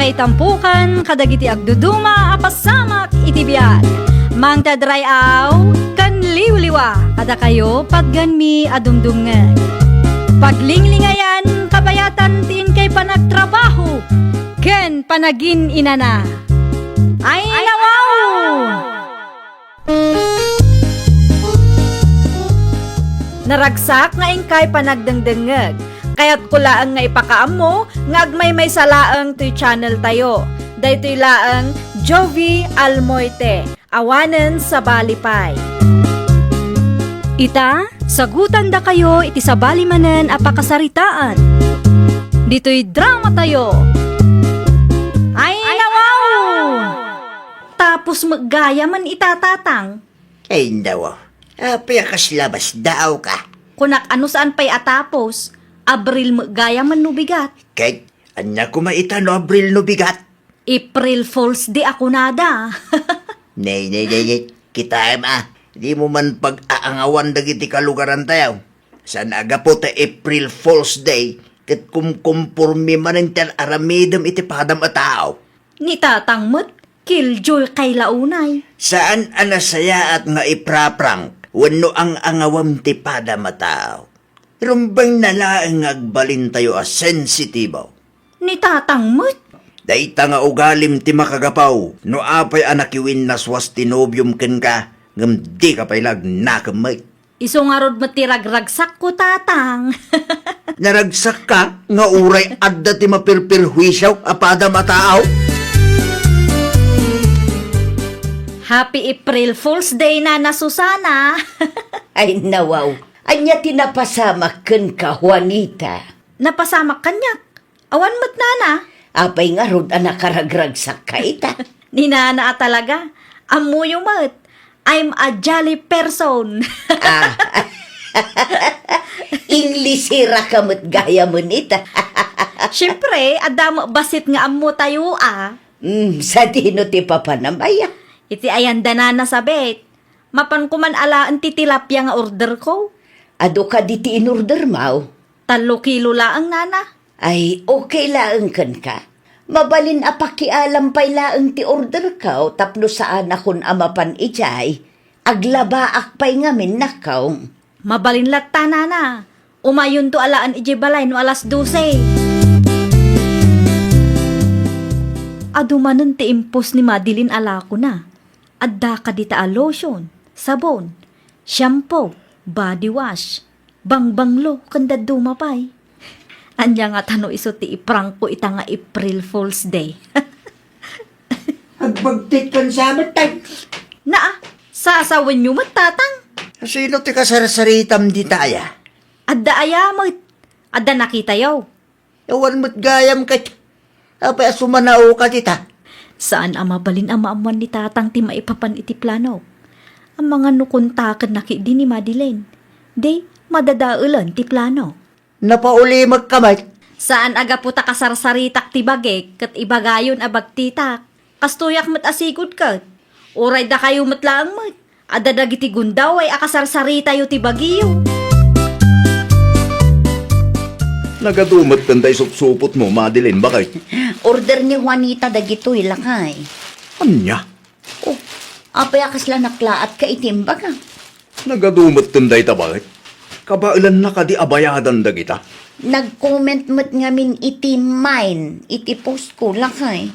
kay tampukan, kadagiti agduduma, apasamak itibiyag. Mang tadray aw, kan liwliwa, kada kayo padganmi adumdumngeg. Paglinglingayan, kabayatan tin kay panagtrabaho, ken panagin inana. Ay nawaw! Naragsak nga ingkay panagdengdengeg. Kaya't kulaang nga ipakaam mo, ngagmay may salaang to'y channel tayo. Daytoy laang Jovi Almoite, awanen sa balipay. Ita, sagutan da kayo iti sa balimanen apakasaritaan. Dito'y drama tayo. Ay nawaw! Tapos maggaya man itatatang. Ay, nawa. Payakas labas, daaw ka. Kunak ano saan pa'y atapos, Abril maggaya man nubigat. Kahit, anya ko maita no Abril no bigat. April Fool's Day ako nada. Nay, kita di mo man pag-aangawan dagiti kalugaran tayo. San aga po ta April Fool's Day, kat kumkumpurmi man ang aramidam iti padam a tao. Ni tatangmot, killjoy kay launay. Saan anasaya at nga ipraprank, wano ang angawam ti padam a tao. Rumbang nalaang agbalin tayo a sensitibo. Ni tatangmot. Dayta nga ugalim ti makagapaw, no apay anakiwin naswas tinobyum ken ka, ngam di ka pailag nakamay. Iso nga rod matiragragsak ko tatang. Naragsak ka, nga uray adda ti mapirpirhuisyaw, apada mataaw. Happy April Fool's Day na Susana. Ay nawaw, anya tinapasama ken ka, Juanita. Napasamak kanyak. Awan mo't nana. Apay nga rod nakaragragsak ka ita. Ni nana talaga. Amuyo mo't. I'm a jolly person. Inglisira ka mo't gaya mo nita. Siyempre, adamo basit nga amu tayo Sa dino ti papanamaya. Iti ayanda na nasabit. Mapan ko man alaan ti tilapia nga order ko. Ado ka di ti in-order mau. 3 kilo laang nana. Ay, okay laang kan ka. Mabalin apakialam pay laang ti order ka, tapno saan akon amapan ijay. Aglabaak pay ngamin nakaw. Mabalin latta nana. Umayon to alaan iji balay no alas 12. Adumanon ti impos ni Madeline ala ko na. Adda ka dita a lotion, sabon, shampoo, body wash, bangbanglo, kanda dumapay. Anya nga tano iso ti iprank ko ita nga April Fool's Day. Agbagtit kan sa amat Naa, sasawin nyo matatang. Sino ti kasarasaritam di taya? Adda ayamot. Adda nakita yaw. Ewan mo't gayam ka. Apay asumanao ka tita. Saan ang mabalin ang maamuan ni tatang ti maipapan iti plano? Ang mga nukuntakan naki di ni Madeline. Day, madadaulan ti plano. Napauli magkamay. Saan aga puta kasarsaritak ti bagek kat ibagayon abagtitak. Kastuyak mat asigod kat. Uray da kayo matlaang mat. Adadag iti gundaw ay akasarsarita yu ti bagiyo. Nagadumat kanday supsupot mo, Madeline, bakit? Order ni Juanita dagito ilakay. Anya? Oh, apay akas lang naklaat ka itimbaga. Nagadumat kanday ta, bakit? Kabailan na ka di abayadan dagita. Nag-comment mo't ngamin iti mine, iti post ko lakay.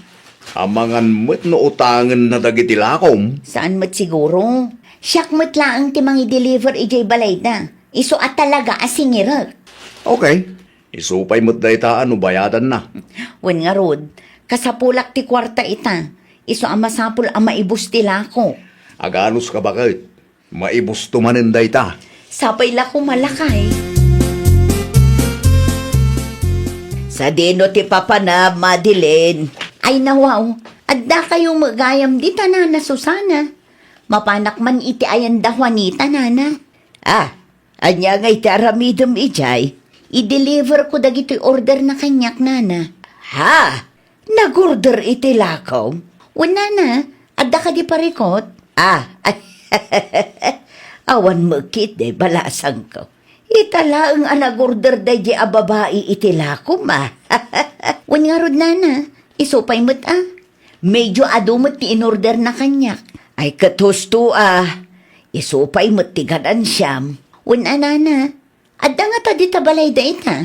Amangan mo't no utangan na dagiti lakom. Saan mo't siguro? Siyak mo't laang ti mangi deliver ijay balay na. Iso at talaga asingirag. Okay. Isupay mo't dayta ano bayadan na. Wen nga rod, kasapulak ti kwarta ita. Iso ang masapul ang maibus ti lako. Aganos ka bakit? Maibus tumanin dayta. Sapay lako malakay. Sa dino ti papa na, Madeline. Ay nawaw, adda kayong magayam di tanana, Susana. Mapanak man iti ayanda Juanita, nana. Anya nga iti aramidom ijay. I-deliver ko dagito order na kanyak, nana. Ha? Nag-order iti lakaw? Wala na, adda ka di parikot? Awan mo kit de, balasang ko. Itala ang anag-order da di ababai iti lako, ma. Wan nga rod, nana. Isupay mo't Medyo adumot ti in-order na kanyak. Ay katusto Isupay mo't ti gadan siyam. Una nana. Adda nga ta di tabalay da ita.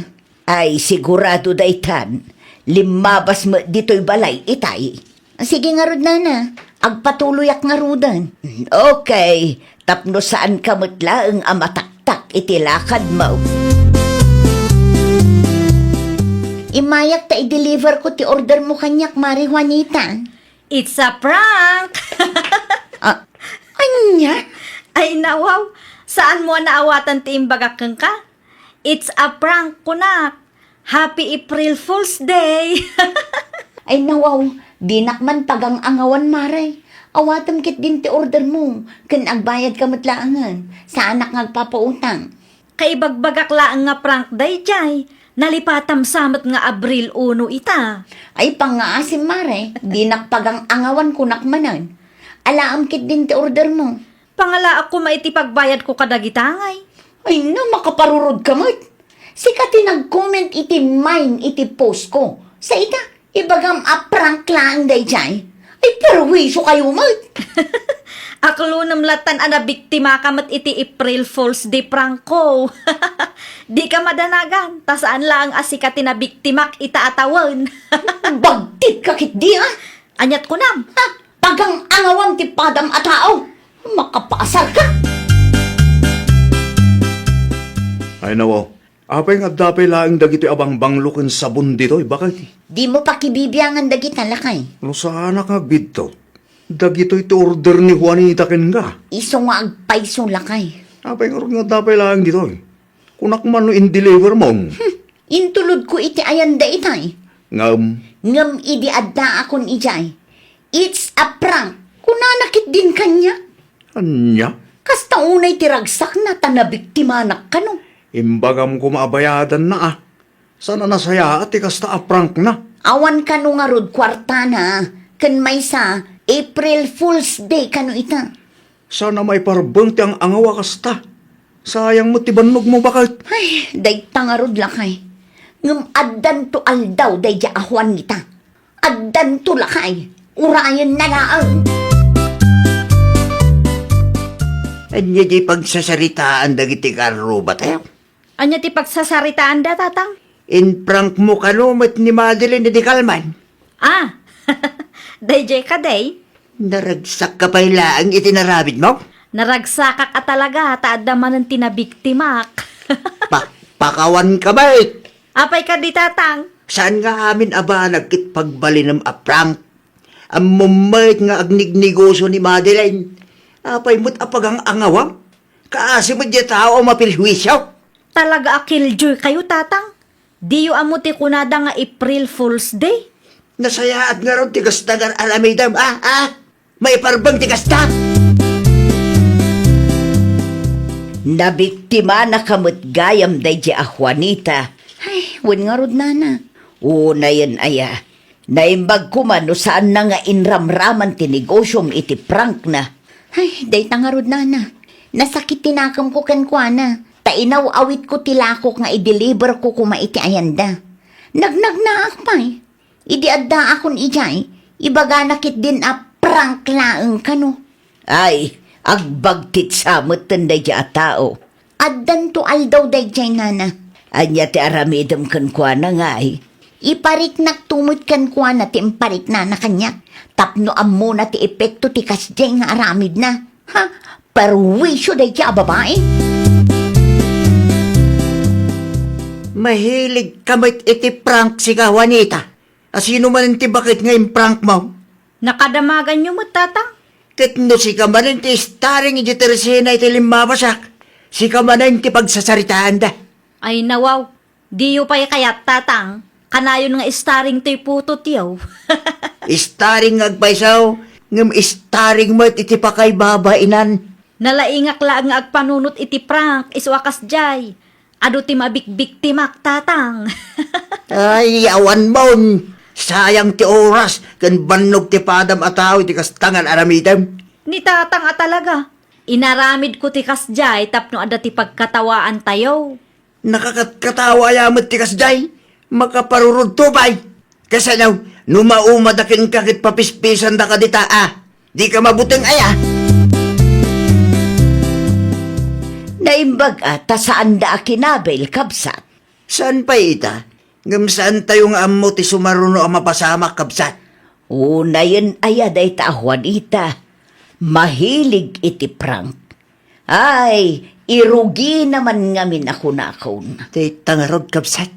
Ay sigurado da itan. Limabas mo dito'y balay itay. Sige nga rod nana. Agpatuloyak nga rodan. Okay. Tapno saan ka mutla ang amataktak itilakad mo. Imayak ta i-deliver ko ti order mo kanyak, Mari Juanita. It's a prank! Anya? Ay nawaw, saan mo naawatan ti imbagak kang ka? It's a prank, kunak. Happy April Fool's Day! Ay nawaw, dinakman pagang angawan, Mare. Awatam kit din ti order mo. Kan agbayad ka matlaangan. Sa anak ngagpapautang. Kaibagbagak laang nga prank day jay. Nalipatam samat nga Abril 1 ita. Ay pangaasim, Mare. Dinakpagang angawan kunakmanan. Alaam kit din ti order mo. Pangala ako maitipagbayad ko kadagitangay. Ay na, makaparurod ka mat. Sikati nag-comment iti mine iti post ko. Sa ita, ibagam prank lang day jay. Ay, perwisyo kayo, mat. Aklo namlatan ana biktima ka mat iti April Fool's Day prank ko. Di ka madanagan, ta saan lang asikati na biktimak itaatawan. Bagtit ka kit di, Anyat ko nam. Pagang angawang ti padam a tao. Makapasar ka. Ay nawaw, apay nga dapay laing dagiti abang banglukin sabon dito'y bakit? Di mo pa kibibiyangan dagita lakay. No sana ka bidto. Dagito'y ti order ni Juanita ken nga. Iso nga agpaiso lakay. Apay nga dapay laing dito'y. Kunak man no in-deliver mo. Intulod ko iti ayanda itay. Ngam, Ngam idi adda akon ijay. It's a prank. Kunanakit din kanya. anya? Kasta unay tiragsak na tanabiktima na kano. Imbagam ko maabayadan na Sana nasaya at ikasta prank na. Awan kano nga rod kwarta na. Kan may sa April Fool's Day kano ita. Sana may parbang ti ang angawa kasta. Sayang mo tibanog mo bakit? Ay, day tangarod lakay. Ngam addan to aldaw day ja ahwan nita. Addan to lakay. Urayan na laang. Anya di pagsasaritaan dagiti karo ba tayo? Anya ti pagsasaritaan da, tatang? In prank mo kanumat ni Madeline di Kalman. Day ka day. Naragsak ka pa ang itinarabid mo? Naragsakak at talaga, taadaman ng tinabiktimak. Pakawan ka ba Apay ka di, tatang? Saan nga amin aba nagkit pagbali ng prank? Ang mumait nga agnignegosyo ni Madeline. Apay mo't apagang angawang? Kaasi mo di tao mapilhwisyo? Talaga akiljoy kayo, tatang? Diyo amuti kunada nga April Fool's Day. Nasayaat nga ron tigasta nga alamidam. May parbang tigasta. Nabiktima na kamut gayam day di Juanita. Ay, wan nga rod nana. Una yan aya. Naimbag ko man no saan na nga inramraman tinigosyom iti prank na. Ay, day tangarod nana. Nasakit tinakam ko kankwana. Tainaw awit ko tilakok nga i-deliver ko kuma iti ayanda. Nagnag na akpay. Idi adda akon ijay. Ibaga nakit din prank laeng kano. Ay, agbagtit samot tanday ja tao. Addan to aldaw day jay nana. Anya ti aramidam kankwana nga ay. Iparik tumot kankwana ti imparik na kanyak. Tapno ammo na ti epekto ti kasjay nga aramid na. Ha? Perwisyo day ja babae. Mahilig kamit iti prank si ka, Juanita. Asino man ti bakit ngayon prank mo? Nakadamagan nyo mo, tatang? Kitno si ka man ti starring iti teresena iti limabasak. Si ka man ti pagsasaritaan da. Ay nawaw, diyo pa'y kayat, tatang. Kanayon nga starring to'y puto tiyaw. Starring agpaisaw, ngam starring mo iti pakay babainan. Nalaingak lang nga agpanunot iti prank, iswakas jay. Ado ti mabikbiktimak, tatang. Ay, awan mo. Sayang ti oras, kan banog ti padam ataw iti kastangan aramidam. Ni tatang talaga. Inaramid ko ti kasjay tapno ada ti pagkatawaan tayo. Nakakatawa yamot ti kasday. Makaparurod tubay. Kasi naw, Numaumadakin ka kit papispisan da ka dita Di ka mabuting aya. Naimbag ta saan da kinabel kabsat. Saan pa ita? Ngam saan tayong amo ti sumaruno ang mapasamak kabsat? Una yun ayaday ta Juanita. Mahilig iti prank. Ay, irugi naman ngamin ako nakon. Tay tangarod kabsat.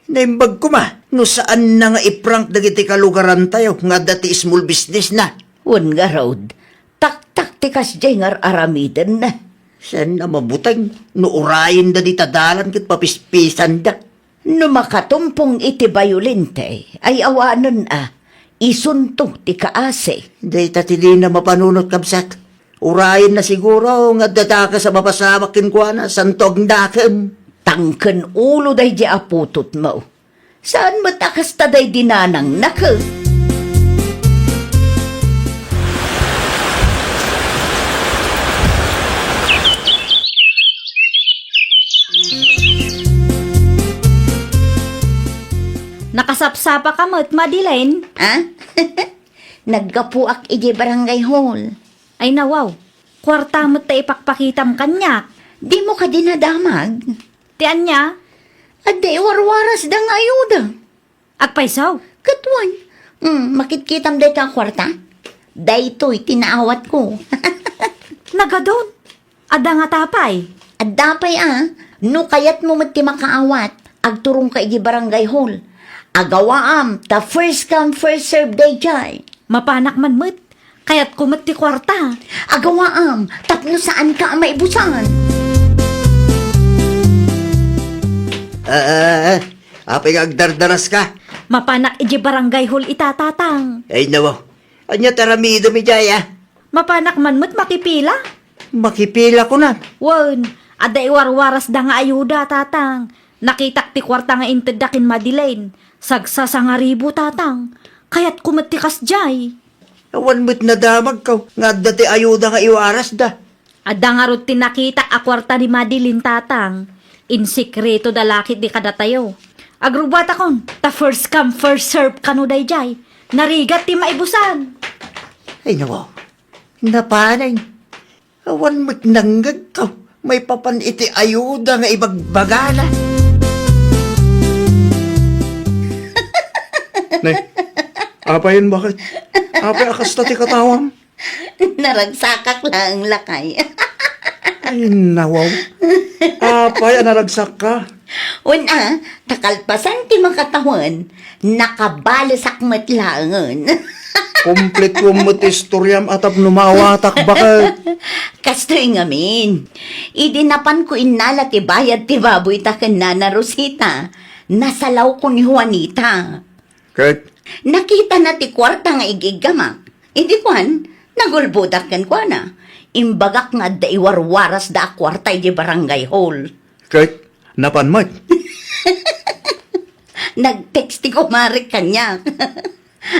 Naimbag ko ma, no saan na nga iprank dagiti kalugaran tayo nga dati small business na. Un nga road, tak-tak tikas jay ngar aramiden na. Saan na mabutang, no urayin da di tadalan kit papispisan da. No makatumpong iti bayulente, ay awanon isunto ti kaase. Day tatili na mapanunot kabsat. Urayin na siguro nga dataka sa mapasamak kinkwana, santog dakem. Tangken ulo day di aputot mo. Saan matakas ta day dinanang naka? Nakasapsapa ka mo't Madilen. Naggapuak iji barangay hall. Ay nawaw, kwarta mo't ta ipakpakitam kanyak. Di mo ka dinadamag. Tian niya, At di warwaras da nga ayuda. agpaysaw. Katwan. Makitkitam day ka kwarta? Daytoy tinaawat ko. Nagadon. Ada nga tapay. At dapay no kayat mo mati makaawat, agturong ka iji barangay hall. Agawaam, ta first come first serve day jay. Mapanak man mo't, kaya't kumot ti kwarta. Agawaam, tapno saan ka ang maibusan. Apay agdardaras ka. Mapanak iji barangay hall itatatang. Ay nawa, anya taramido mi jaya. Mapanak man mo't makipila. Makipila ko na. Wan, ada iwarwaras da nga ayuda tatang. Nakitak ti kwarta nga intedakin Madilen. Sagsasa nga ribo tatang. Kaya't kumatikas jay. Awan mo't nadamag ka. Nga dati ayuda nga iwaras da. Ada nga rot tinakita a kwarta ni Madilen tatang. In sikreto dalakit di kada tayo. Agrubata kon, ta first come first serve kano day jay. Narigat ti maibusan. Ay nawa, napanay. Awan mo't nanggag ka. May papan iti ayuda nga ibagbagala. Nay, apayin bakit? Apay akas na ti katawam. Naragsakak lang lakay. Ay, nawaw. Apay, naragsak ka. Una, takalpasan ti makatawan, nakabalasak matlangan. Komplet ko mo't istoryam atap numawatak bakit? Kastoy ngamin, idinapan ko inala ti bayad ti baboy ta ken Nana Rosita. Nasalaw ko ni Juanita. Kahit, Nakita na ti kwarta nga igigamak. Idi kwan, nagulbudak ken kwa na. Imbagak nga da iwarwaras da kwarta di barangay hall. kahit, napanmat. Nag-text ti kumari kanya.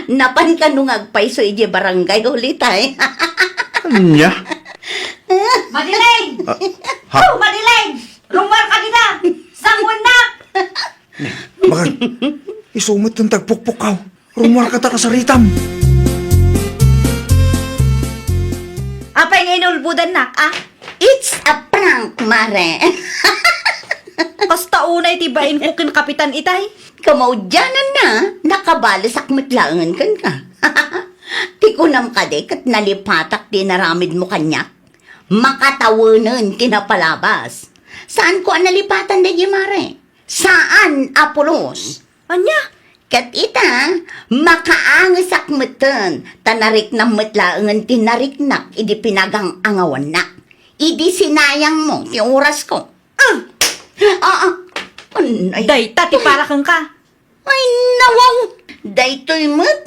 Napan ka nung agpaiso iji barangay ulit ay. Anya? Madilen! Ha? Oh, Madilen! Rumar ka kita! Sangon na! Bakit? Isumot ng tagpukpukaw. Rumar ka ta kasaritam. Apay nga inulbudan nak, It's a prank, mare. Kasta unay tibain ko kin kapitan itay. Kamaudyanan na, nakabalasak matlangan kan ka. Tikunam ka de, kat nalipatak di naramid mo kanyak. Makatawanan kinapalabas. Saan ko ang nalipatan de mare? Saan, Apolos? Anya? Kat ita, makaangasak matan, tanarik na matlaangan tinariknak, idi pinagang angawan na. Idi sinayang mo, ti oras ko. Ay, Day, tati para kang ka. ay nawaw, daytoy mat.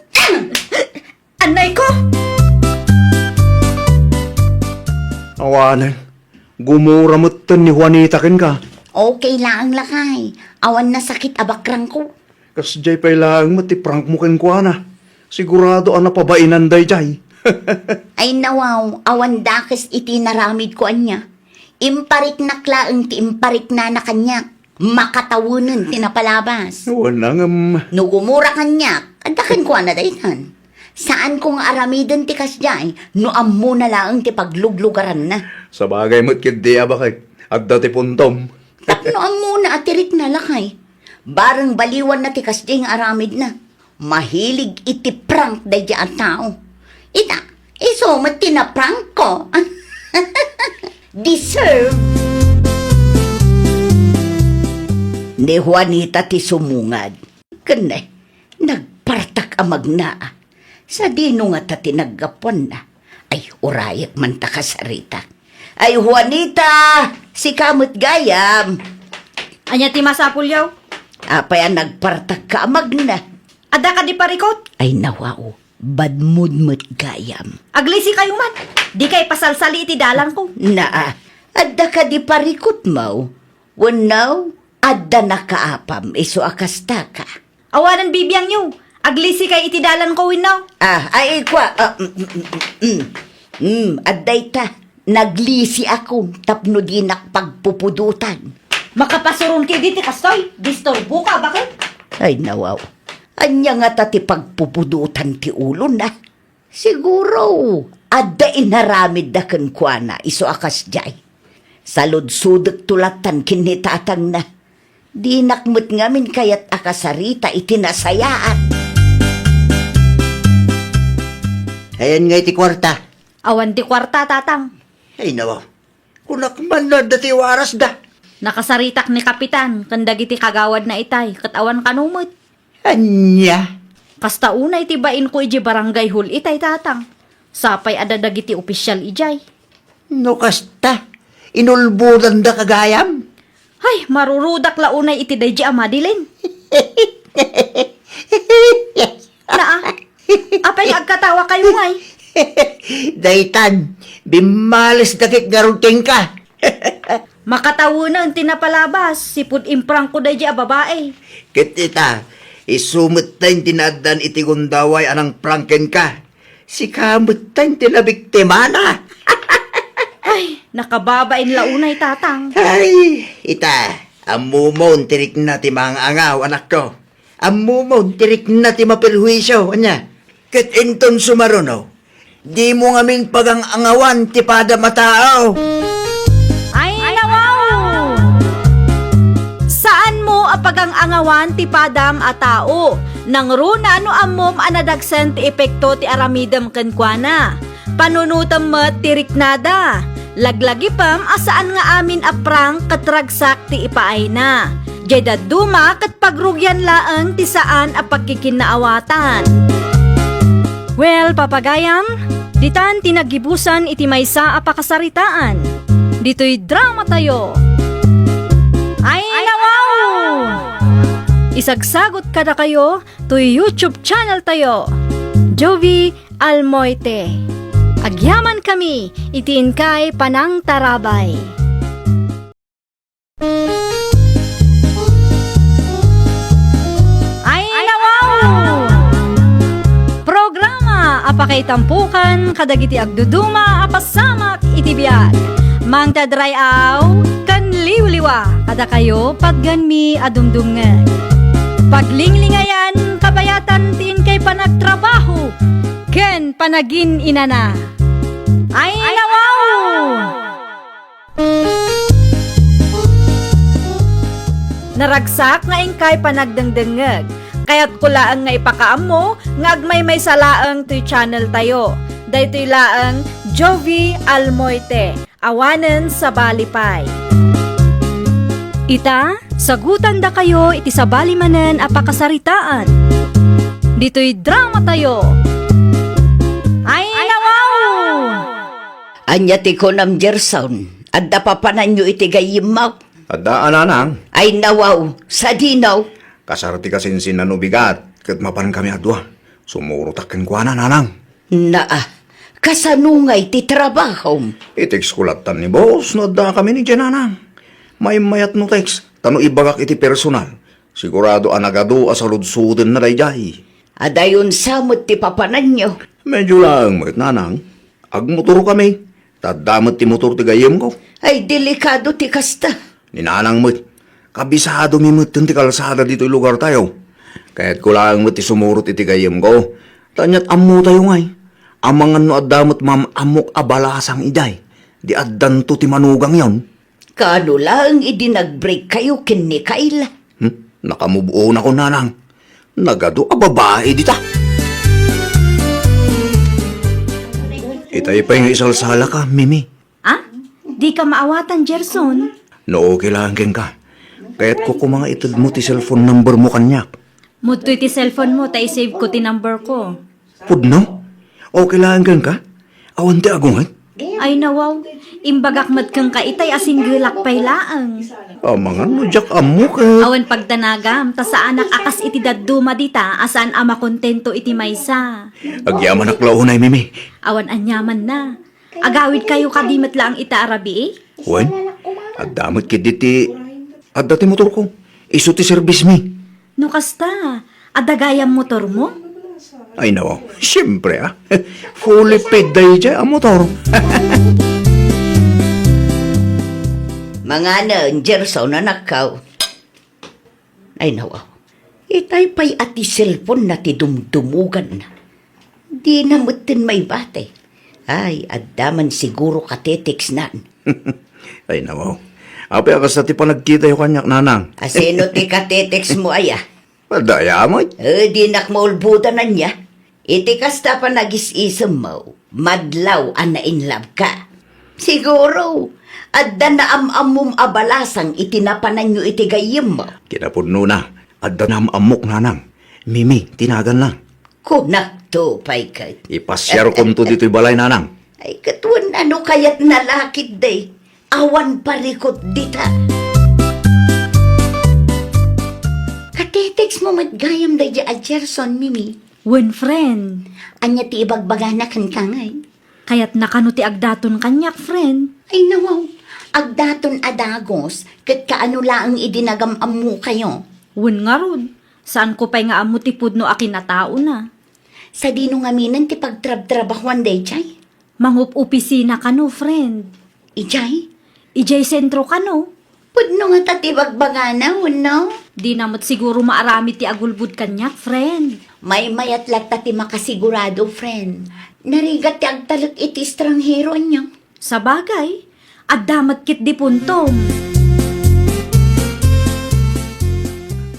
Anay ko! Awanan. Gumura mo't ni Juanita ken ka. Okay lang lakay, awan na sakit abakrang ko. Kas jay pa'y lang mo ti prank mo ken kwa na. Sigurado ang napabainan day jay. Ay nawaw, awan dakes iti naramid ko anya. Imparik na klaang ti imparik na kanya. Makatawunan tinapalabas. Wala nga, Nugumura kanya, Adakan ko na daytan. Saan kong aramidin ti kasjay, no ammo na lang ti pagluglugaran na. Sa bagay mo't kindi abakay. Agda ti puntom. Tapno ammo na atirik na lakay. Barang baliwan na ti kasjay nga aramid na. Mahilig iti prank day di ang tao. Ita, iso matinaprank ko. Deserve. Ni Juanita ti sumungad. Kanay, nagpartak amag na. Sa dino nga ta tinaggapuan na. Ay, urayak man ta kasarita. Ay, Juanita! Si kamot gayam! Anya ti masapulyaw? Apay ang nagpartak ka amag na. Adda ka di parikot? Ay, nawao. Badmudmut gayam. Aglisi kayo man. Di kay pasalsali iti dalan ko. Naa, adda ka di parikot mo. Wanaw, adda nakaapam. Iso akasta ka. Awanan bibiyang nyo. Aglisi kay iti dalan ko winaw. Ay, kwa. Adday ta. Naglisi ako. Tapno di nakpagpupudutan. Makapasuron kay diti kastoy. Disturbo ka bakit? Ay, nawaw. Anya nga tati pagpupudutan ti ulo na. Siguro, adda inaramid da kan kwa na. Iso akas jay. Salud-sudot tulatan kinitatang na. Di nakmut ngamin kayat akasarita itinasayaan. Ayan nga iti kwarta. Awan ti kwarta tatang. Ay nawa, kunakman na dati waras da. Nakasaritak ni kapitan. Kandag iti kagawad na itay. Katawan kanumot. Anya? Kasta unay ti bain ko iji barangay hall itay tatang. Sapay adadag iti opisyal ijay. No kasta, inulbudan da kagayam. Ay, marurudak launay iti dayji amadilin. Naa, apay agkatawa kayo ngay. Daytan, bimalis dakik garuting ka. Makatawunan tinapalabas, sipud imprang ko dayji a babae. Kitita, isumot tayong tinadan iti gundaway anang prangken ka. Si kamot tayong tinabiktima na. Ay, nakababain launay tatang. Ay, ita, amumon tirik na ti mga angaw, anak ko. Amumon tirik na ti mapirhuisyo, anya. Kat inton sumaruno, di mo ngamin pagang angawan ti pada matao. Ay, nawaw! Saan mo apagang angawan ti padam a tao? Nang runa no amom anadagsan ti epekto ti aramidam kenkwana. Panunutam met ti riknada. Laglagi pam asaan nga amin aprang katragsak ti ipaay na. Jeda duma kat pagrugyan laeng ti saan a pagkikinaawatan. Well, papagayam, ditan tinagibusan iti maysa a pakasaritaan. Dito'y drama tayo. Ay, nawaw! Isagsagot kada kayo to YouTube channel tayo. Jovi Almoite. Agyaman kami, itiin kay Panang Tarabay. Ay, nawaw! Programa apakay tampukan kadagiti agduduma apasamak iti biag. Mang tadrayaw kan liwliwa kada kayo pagganmi adumdumngan. Paglinglingayan kabayatan tin kay panagtrabaho ken panagin inana. Ay, nawaw! Naragsak nga ingkay panagdengdengeg. Kaya't kulaang nga ipakaam mo, nga agmay may salaang to channel tayo. Daytoy laang Jovi Almoite, awanen sa balipay. Ita, sagutan da kayo iti sa balimanen apakasaritaan. Dito'y drama tayo. Ay, nawaw! Anya ti konam Gerson. Adda papanan nyo iti gayimaw. Adda ananang. Ay, nawaw. Sa dinaw. Kasarti kasinsin na nubigat. Kat mapan kami adwa. Sumurutak kwa na nanang. Naa. Kasanungay ti trabaho. Itex kulatan ni boss. No adda kami ni Jananang. May mayat no text. Tano ibagak iti personal. Sigurado anagado asaludsuden na dayjay. Adayon samot ti papanan nyo. Medyo lang mo nanang. Agmotor kami. Tadamot ti motor ti gayem ko. Ay, delikado ti kasta. Ninanang mo. Kabisado mi mo ti kalsada dito lugar tayo. Kaya't ko lang mo ti sumurot iti gayem ko. Tanyat ammo tayo ngay. Amangan no adamot mam amok abalasang iday. Di addan to ti manugang yon. Kano lang idinag-break kayo kin ni Kayla. Nakamubuo na ko nanang. Nagado a babae dita. Itay pa yung isalsala ka, Mimi. Ah? Di ka maawatan, Gerson. No, kailangan ka. Kaya't ko mga itad mo ti cellphone number mo kanyak. Mutoy ti cellphone mo, ta save ko ti number ko. Pudno? O kailangan ka? Awan ti agungay? Ay nawaw, imbagak mat kang kaitay asin gilak pay laang. Mga no, jak amo ka. Awan pagdanagam, ta sa anak akas iti dadduma dita, asaan ama kontento iti maysa. Agyaman aklaunay, Mimi. Awan anyaman na. Agawid kayo kadimat lang ita arabi eh. Wen, adamot kiditi. Adati motor ko. Isu ti service mi. No kasta, adagayam motor mo? Ay no, siyempre Fully paid day dyan ang motor. Mga Gerson na nakaw. Ay nawa. Itay pa'y ati cellphone na ti dumdumugan na. Di na mutin may bate. Ay, addaman siguro kateteks nan. Ay no. Api akas na ti pa nagkita yung kanyak nanang. Asino ti kateteks mo aya? Daya mo. Di nakmaulbutan na niya. Iti kasta pa nagis-isam mo. Madlaw an na in love ka. Siguro, adda na amum abalasang itinapanan nyo iti gayim mo. Kinapudno na. Adda na amok nanang. Mimi, tinagan lang. Kunak to, paikat. Ipasyar kom to dito'y balay nanang. Ay, katuan ano kaya't nalakid day. Awan parikot dita. Kateteks mo matgayam day a Gerson, Mimi. Wen friend, Anya ti ibagbagana kan kangay. kayat nakano ti agdaton kanyak friend. Ay nawaw, agdaton adagos, kat kaano laang idinagam mo kayo. Wen nga rod, saan ko pa'y nga amo ti pudno akin na tao na. Sa dino nga minan ti pagtrab-trabahuan day, Chay. Mangup opisina kano friend. Ijay, Ijay sentro kano. pudno nga tati bagbagana, no? Di namot siguro maarami ti agulbud kanyak friend. May mayat lata ti makasigurado, friend. Narigat ti agtalak iti estranghero niyo. Sa bagay, addamat kit di puntom.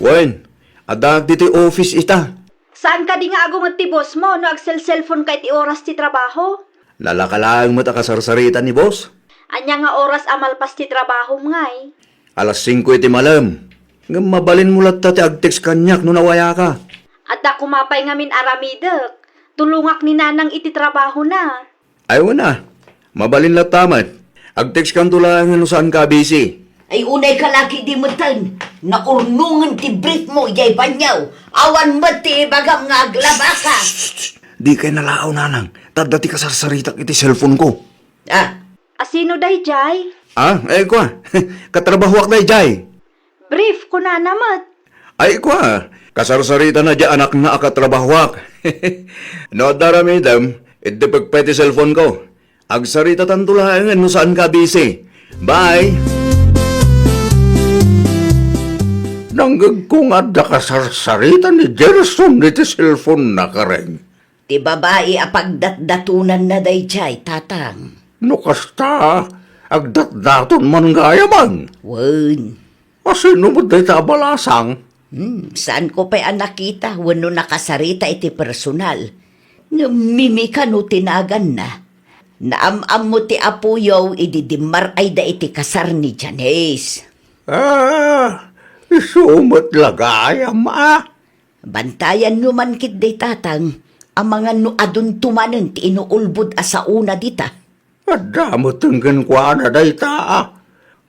Wen, adag dito'y office ita. Saan ka di nga agumot ti boss mo no agsel-cellphone kay ti oras ti trabaho? Lalakalaang mo takasarsaritan ni boss. Anya nga oras amalpas ti trabaho ngay. Alas 5 iti malam. Nga mabalin mo latta ti agtext kanyak no nawaya ka. At da kumapay nga min aramidek. Tulungak ni nanang iti trabaho na. Ayaw na. Mabalin latamat. Agtext kan tulang no saan ka busy. Ay unay kalaki di mutan. Naurnungan ti brief mo, jay panyaw. Awan mo ti bagam nga aglaba ka. Di kay nalaaw nanang. Tadati ka sarsaritak iti cellphone ko. Ah, Asino day jay? Ko katrabahuak na jay. Brief ko na namat. Ko kasarsarita na dya anak na akatrabahuak. No darami dam, iti pagpeti cellphone ko. Agsarita tantulangan no saan ka busy. Bye! Nanggag ko nga da kasarsarita ni Gerson iti cellphone na kareng. ti babae apagdatdatunan na day jay, tatang. No kasta, agdatdaton man gayaman. Wen. Asino mo day tabalasang? Saan ko pa'y nakita wano nakasarita iti personal. Mimi ka no tinagan na. Naamam mo ti apuyaw ididimar ay da iti kasar ni Janice. Isumot lagayam Bantayan nyo man kit day tatang. Ang mga no adun tumanen ti inuulbud asa una dita. Adamot ang gankwana day taa.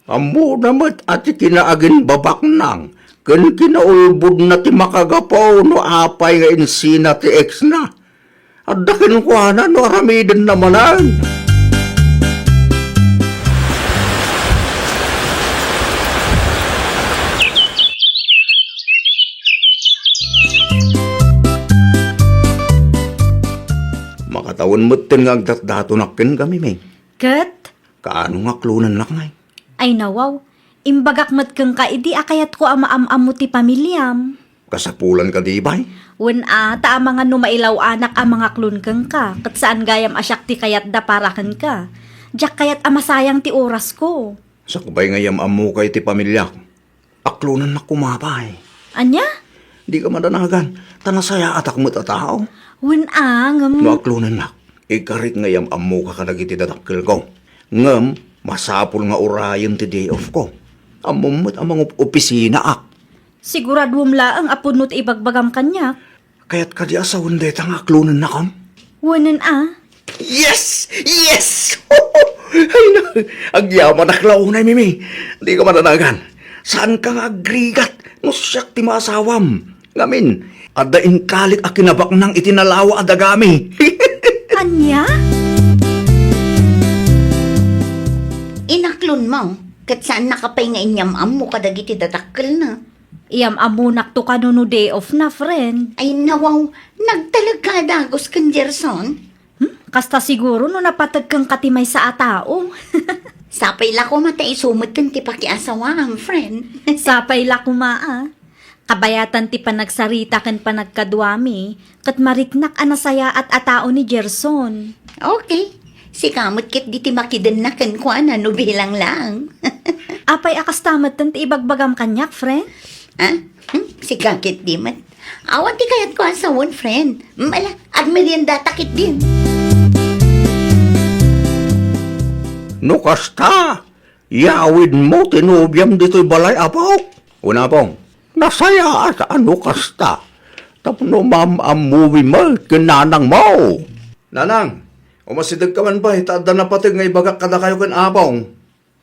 Amo namat at kinaagin babak nang. Kan kinaulbud na ti makagapaw no apay nga insina ti ex na. At dakin ko na no aramidin namanan. Makatawon mo't nga agdatdatonakin kami, Ming. Kat? Kaano nga klunan lang ngay? Ay nawaw, imbagak mat kang ka idi akayat ko ama-am-am mo ti pamilyam. Kasapulan ka di bay? Wen ta mga numailaw anak ang mga klunkang ka, kat saan gayam asyak ti kayat da parakan ka. Diyak kayat amasayang ti oras ko. Sakbay ngayam amu kay ti pamilya. Aklunan na kumapay. Anya? Di ka madanagan. Tanasaya atak mo't a tao. Wen ngam. No aklunan na. Ikarit ngayam amu ka kadagiti dadakkel ko. Ngam, masapul nga orayon ti day off ko. Amumot amang opisina ak. Siguradwom laang apunot ibagbagam kanya. Kaya't ka di asawan deta nga aklunan na kam. Wenan Yes! Yes! Ay na, agyaman na klaunay, Mimi. Di ka madanagan. Saan ka nga agrigat? No siyak ti masawam. Ngamin, adain kalik a kinabak nang itinalawa adagami. Anya? Inaklon mo, kat saan nakapay nga inyam-am mo kadagiti datakkel na. Iyam amunak to kanuno day off na, friend. Ay nawaw, nagtalag ka dagos kan Gerson. Kasta siguro no napatag kang katimay sa atao. Sapay la ko mata isumot kan ti pakiasawa ang friend. Sapay la kumaa. Kabayatan ti panagsarita kan panagkadwami, kat mariknak anasaya at atao ni Gerson. Okay, si kamot kit di ti makidan na kan kwa na no bilang lang. Apay akastamat tan ti ibagbagam kanyak, friend? Ha? Si kakit di mat. Awan ti kayat ko asawon, friend. Mala, agmerienda takit din. No kasta, yawid mo tinubyam dito'y balay apaw. Una pong, nasaya at ano kasta. Tapno mamamuwi mo, kinanang mo. Nanang, umasidag ka man ba, itaada na patig nga ibagak kada kayo kan apong.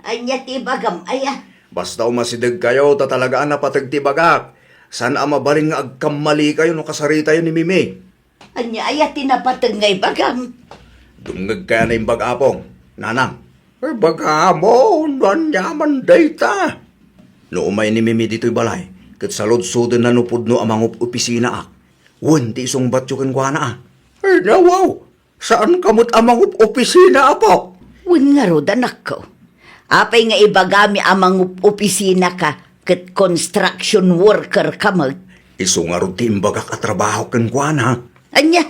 Anya ti bagam, aya. Basta umasidag kayo, tatalagaan na patig ti bagak. Sana mabaling nga agkamali kayo no kasarita yun ni Mimi. Anya aya tinapatag ngay bagam. Dumngag kaya na yung bag-apong. Nanang, baga mo, nanyaman dayta. No umay ni Mimi dito'y balay, kat salod-sudin na nupod no amang opisina ak. Wan, ti isong batyo kan kwa na ah. Ay, nawaw, saan kamot amang opisina apo? Wen nga rod anak ko. Apay nga ibagami amang opisina ka ket construction worker ka mo. Iso nga ron ti imbagak at trabaho kan kwa na. Anya,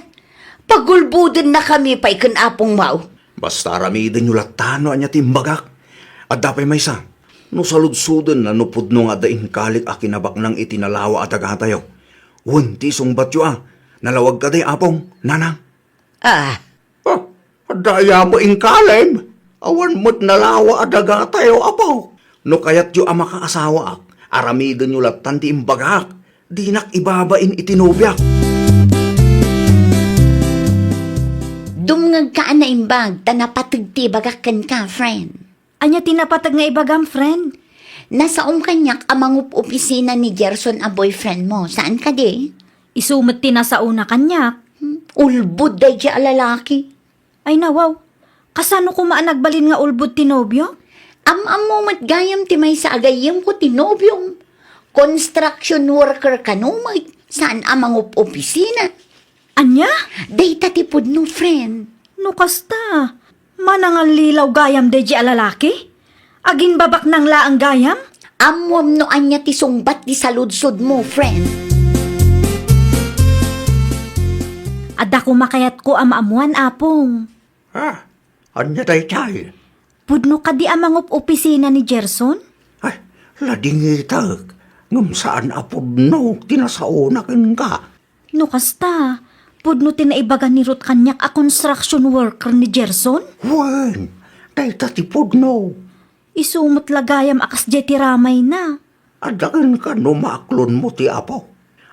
pagulbudin na kami pa'y kan apong mau. Basta aramidin nyo latano anya ti imbagak. At dapay may isa, no salud-sudin na nupod no nga daing kalik a kinabak ng itinalawa at agatayo. Wan, ti isong batyo ah, nalawag ka day apong, nanang. Ah, Ah, daya mo ingkalim. Awan mo't nalawa adaga tayo, apaw. No kayat yu ama ka asawa ak, aramidin yu latan ti imbagak. Dinak ibabain itinubyak. dumngag ka na imbag, tanapatag ti bagakan ka, friend. Anya tinapatag nga ibagam, friend? Nasaong kanyak amang opisina ni Gerson a boyfriend mo. Saan ka di? Isumot ti na sa una kanyak. Ulbud day di lalaki. Ay nawaw, kasano kumaan nagbalin nga ulbud ti nobyo? Am mo matgayam ti may sa agayam ko tinobyong. Construction worker ka no, may saan amang opisina? Anya? Day tatipod no, friend. No kasta, manangal lilaw gayam de alalaki? Agin babak nang laang gayam? Amwam no anya ti sungbat di saludsod mo, friend. Adda ko makayat ko amaamuan apong. Ha? Anya day tayo? Pudno ka di amang opisina ni Gerson? Ay, ladingitag. Ngam saan apod no, tinasauna kin ka. No kasta, pudno tinaibagan ni Ruth kanyak a construction worker ni Gerson? Wan, day tatipod no. Isumot lagayam akas jeti ramay na. Adakan ka no maaklon mo ti apo.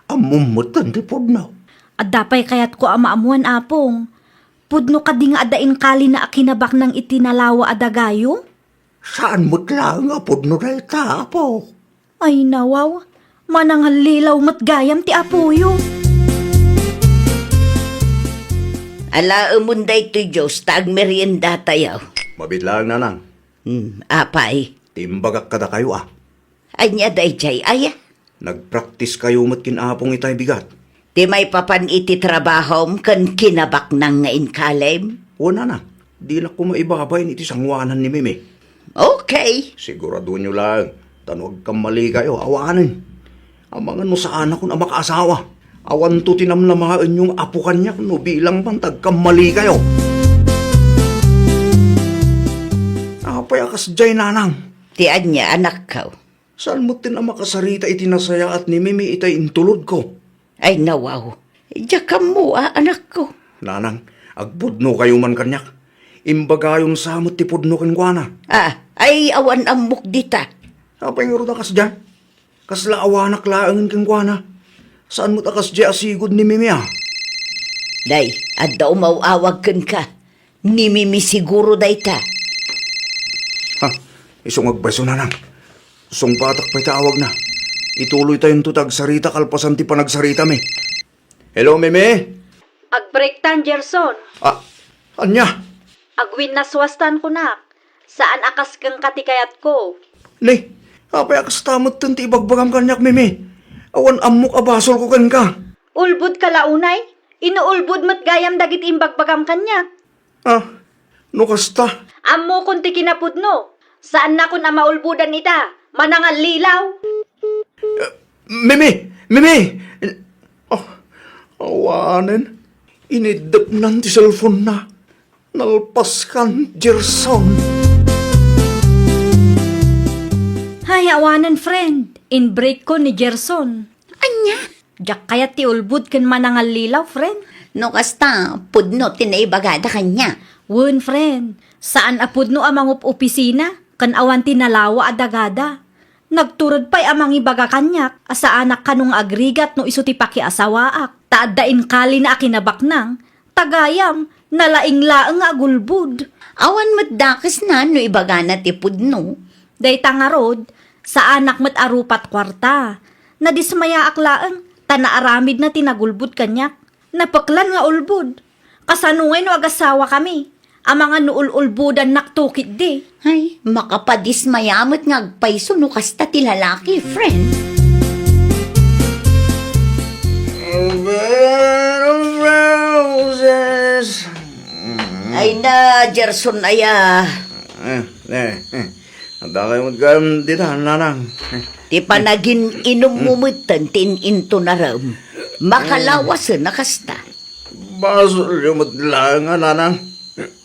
Amumutan tipod no. At dapay kayat ko amaamuan apong. Pudno ka di nga adain kali na akinabak ng itinalawa adagayo? Saan mo't lang apod no day ta apo? Ay nawaw, manangal lilaw matgayam ti apuyo. Ala umunday to Diyos, tag merienda tayo. Mabitlang nanang. Apay. Timbagak kada kayo ah. Anya day jay, aya. Nagpraktis kayo mat kinapong itay bigat. Di may papan iti trabahom kan kinabak nang nga inkalem. Wala na. Di na ko maibabayin iti sangwanan ni Mimi. Okay. Sigurado nyo lang. Tanog kang mali kayo. Awanin. Amang ano saan ako na makaasawa. Awan to tinamlamaan yung apo kanyak no bilang pantag kamali kayo. Napayakas jay nanang. Tian niya anak ka. Saan mo tinamakasarita itinasaya at ni Mimi itay intulod ko? Ay nawaw. Diya ka mo anak ko. Nanang, agbudno kayo man kanyak. Imbaga yung samot ti pudno kan kuana. Ay awan amok dita. Apay nga rin akas dyan? Kasla awanak laangin kan kuana. Saan mo takas dyan asigod ni Mimi Day, at daw mauawag kan ka. Ni Mimi siguro day ta. Ha, isong agbayso nanang. Isong patak pa'y tawag na. Ituloy tayong tutag sarita kalpasan ti panagsarita mi. Hello, Mimi? Ag-break tan, Gerson. Anya? Agwin na swastan ko nak. Saan akas kang katikayat ko? Lay, apay akas tamot tan ti ibagbagam kanyak, Mimi. Awan amok abasol ko kan ka. Ulbud ka launay? Inuulbud mat gayam dagit imbagbagam kanya. No kasta? Ammo kunti kinapudno. Saan na kun ama ulbudan ita? Manangal lilaw. Mimi! Mimi! Awanin. Inidap nan ti cellphone na. Nalpas kan, Gerson. Hay, awanan friend. In break ko ni Gerson. Anya? Diyak kaya ti ulbud kan manangal lilaw, friend. No kasta, pudno tinaibagada kanya. Wun, friend. Saan apudno amang opisina? Kan awan tinalawa adagada. Nagturod pa'y amang ibaga kanyak. Asa anak kanong agrigat no iso ti pakiasawaak. Taadain kali na akinabaknang. Tagayam, nalaing-laang agulbud. Awan maddakas na no ibagana ti pudno. Day tangarod, sa anak mat arupat kwarta. Nadismaya aklaang, tanaaramid na tinagulbud kanyak. Napaklan nga ulbud. Kasanungay no agasawa kami. Ang mga nuul-ulbudan naktukit di. Ay, makapadismayamot nga agpayso no kasta ti lalaki, friend. Roses. Ay na, Gerson aya. Ang dakay mo gam dito, nanang. Ti panagin inumumutan tin into na ram. Makalawas na kasta. Basol yung matlang, nanang.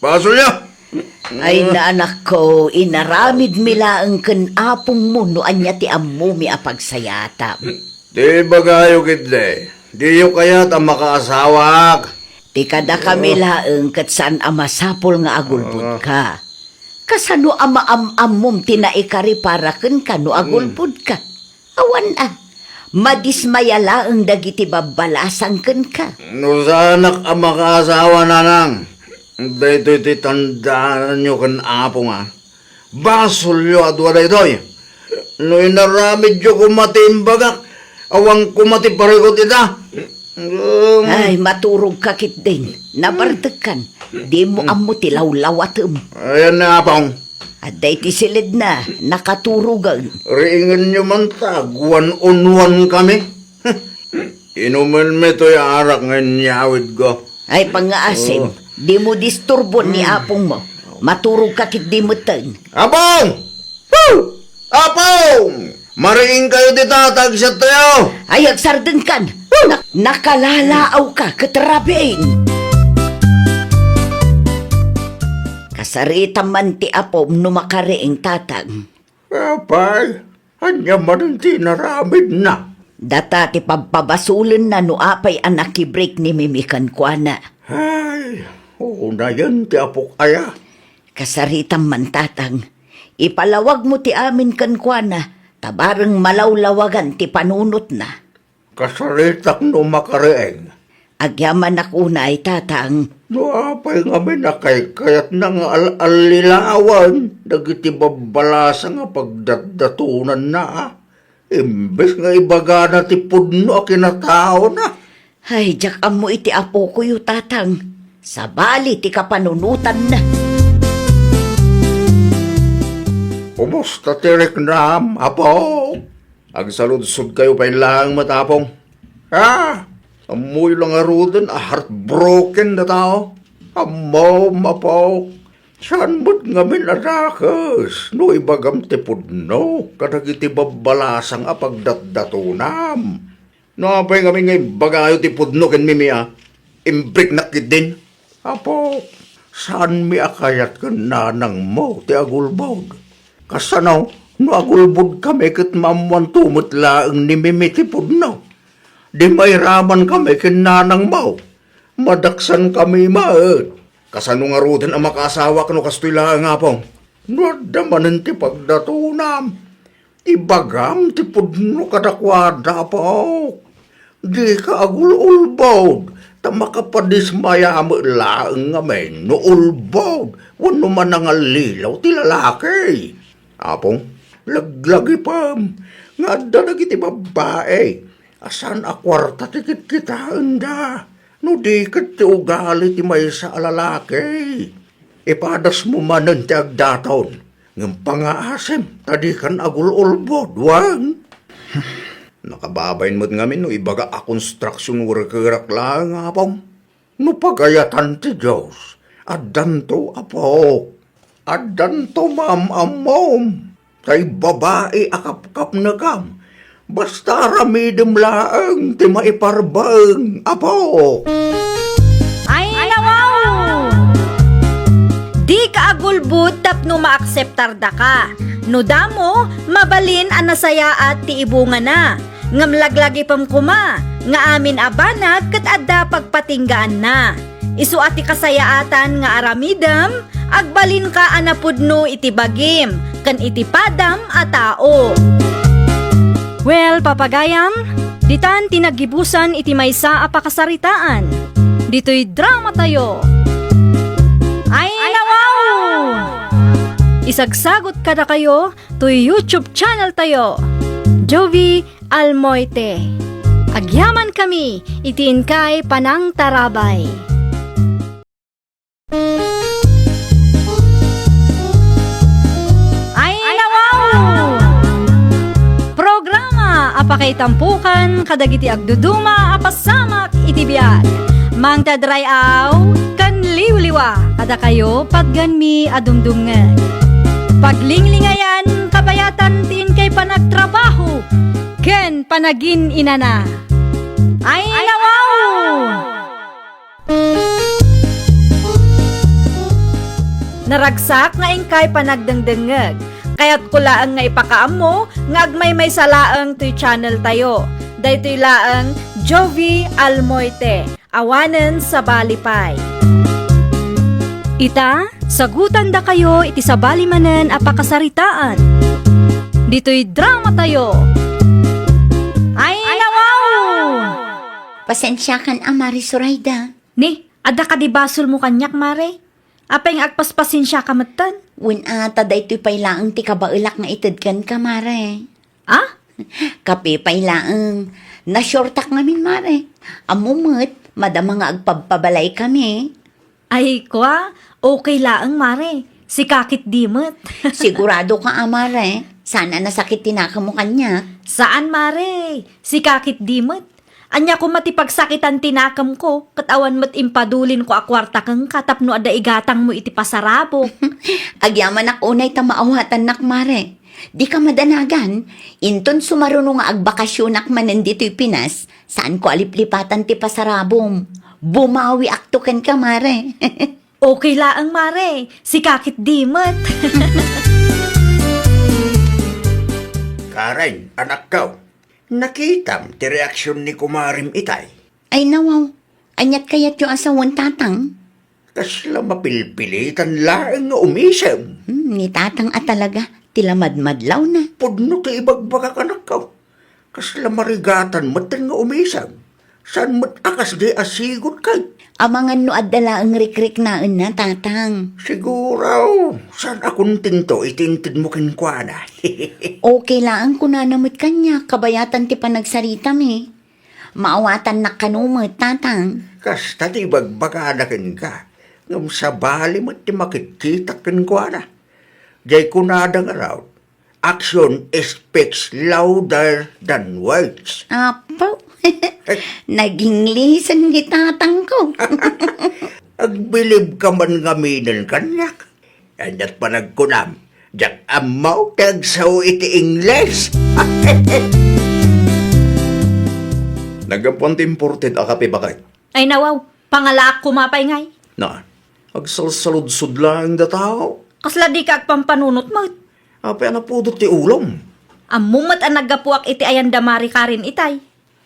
Basol niya! Ay na anak ko, inaramid mila ang kanapong mo no anya ti ammo mi apagsayata. Di ba kayo kidle? Di yung kaya't ang makaasawak. Ti kada kami laeng kat saan amasapol nga agulpud ka. Kasano ama-am-am mom tinaikari para ken kano agulpud ka. Awan madismaya laeng dagiti babalasan ken ka. No sanak ang makaasawa, nanang. Dito iti tandaan nyo kan apo nga. Basol nyo at wala ito'y. No inaramid nyo kumatimbagak. Awang kumati parikot ita. Ay, maturog ka kit din. Nabartekan. Di mo amo tilaw-lawatem. Ayan na apong. At day ti silid na, nakaturugan. Ringan nyo man tag, one-on-one kami. Inuman mo ito'y arak ng nyawid ko. Ay, pangaasim. Di mo disturbo ni apong mo. Maturog ka kit di mo tang. Apong! Woo! Apong! Mariing kayo di tatag siya tayo. Ay, agsarden kan. Nakalalaaw ka, katrabing. Kasarita man ti apom no makariing tatag. Apay, anya man ang tinaramid na. Data ti pagpabasulan na no apay anak break ni Mimikan Kuana. Ay, una yan ti apok aya. Kasaritam man tatang. Ipalawag mo ti amin kan Kuana. Tabarang malawlawagan ti panunot na. Kasaritak no makariing. Agyaman akuna ay tatang. No apay nga may nakaykayat ng al-alilawan. Dagiti babalasa nga pagdadatunan na. Imbes nga ibaga na ti pudno a kinatao na. Ay, jak mo iti apo ko yu tatang. Sabali ti kapanunutan na. Kumusta ti Reknam, apo? Agsaludsod kayo pa ilang matapong. Amoy lang arudan, heartbroken na tao. Amo, apo. Saan mo't ngamin anakas? No ibagam tipod no, kadagiti babalasang apagdatdatunam. No apay ngamin ngay bagayo tipod no ken mimia, imbrik nakit din. Apo, saan mi akayat ken nanang mo ti agulbog? Kasanaw, no agulbog kami ket mamuan tumot laeng ni mimi tipod no. Di may raman kami ken nanang mo. Madaksan kami maet. Kasano nga rutin ang makasawa kano kastila nga pong. Nadamanan ti pagdatunam. Ibagam ti pudno kadakwada po. Di ka agul-ulbog. Ta makapadismaya mo laeng nga men. No ulbog. Wano man nga lilaw ti lalaki. Apong, laglagi pam. Nga dadag iti babae. Asan akwarta tikit kita anda. No di kat ti ugali ti may sa alalaki. Ipadas mo manan ti agdataon. Ng pangaasem, tadi kan agul-ulbod, wang. Nakababayin mo't ngamin no ibaga a construction worker lang apong. No pagayatan ti Diyos. Adanto apo. Adanto ma'am-amom. Kay babae akap-kap na kam. Basta ramidem laang ti maiparbang, apo. Ay, nawaw! Di ka agulbud tapno maakseptar da ka. No damo, mabalin ang nasaya at ti ibunga na. Ngamlaglagi pam kuma, nga amin abanag kat adda pagpatinggaan na. Isu ati kasayaatan nga aramidam, agbalin ka anapudno iti bagim, kan iti padam a tao. Well, papagayam, ditan tinagibusan iti maysa a pakasaritaan. Dito'y drama tayo. Ay, nawaw! Isagsagot kada kayo to YouTube channel tayo. Jovi Almoite. Agyaman kami, itiin kay Panang Tarabay. Ay, nawaw! Programa apakay tampukan kadagiti agduduma apasamak iti biag. Mang tadrayaw kan liwliwa kada kayo pagganmi adumdumngeg. Paglinglingayan kabayatan tiin kay panagtrabaho ken panagin inana. Ay, nawaw! Naragsak nga ingkay panagdengdengeg. Kaya't kulaang nga ipakaam mo, nga agmay may salaang to'y channel tayo. Daytoy laang Jovi Almoite, awanen sa balipay. Ita, sagutan da kayo iti sa balimanen apakasaritaan. Dito'y drama tayo. Ay, nawaw! Pasensya kan Amari Surayda. Ni, ada ka di basol mo kanyak, mare? Apay nga agpaspasin siya kamatan? Win ata daytoy pailaang ti kabailak nga itedkan ka, mare. Ah? Kape pailaang. Nasyortak ngamin, mare. Amumot, madama nga agpabpabalay kami. Ay, kwa, okay laang, mare. Si kakit dimot. Sigurado ka, mare. Sana nasakit tinaka mo kanya. Saan, mare? Si kakit dimot. Anya ko matipagsakitan tinakam ko, katawan mo't impadulin ko akwarta kang katapno ada igatang mo iti pasarabo. Agyaman ak unay ta maawatan nak, mare. Di ka madanagan, inton sumaruno nga agbakasyon ak manen dito'y Pinas, saan ko aliplipatan ti pasarabom. Bumawi aktukan ka, mare. Okay laang, mare. Si kakit dimot. Karen, anak ko. Nakitam ti reaksyon ni kumarim itay. Ay nawaw, anyat kayat yung asawan tatang. Kasla mapilpilitan laeng nga umisem. Ni tatang at talaga, tilamadmadlaw na. Pudno ti ibagbaka anak ko. Kasla marigatan matan nga umisem. San mat akas di asigot kay? Amangan no adala ang rikrik na na, tatang. Siguro, san akong tinto itintid mo kinkwana. Okay lang ko na namit kanya, kabayatan ti panagsarita mi. Maawatan na kanumot, tatang. Kasta ti bagbakadakin ka. Ngam sa bali mo ti makikita kinkwana. Jay kunadang araw, action speaks louder than words. Apo, naging lisan ni tatang ko. Agbilib ka man ngaminan kanyak. Anyat panagkunam. Jak amaw kag sao iti Ingles. Nagampon imported a kape bakay. Ay nawaw, pangalaak kumapay ngay. Na, agsalsaludsud lang da tao. Kasla di ka agpampanunot mo. Apay na pudot ti ulom. Amumat ang naggapuak iti ayan damari karin itay.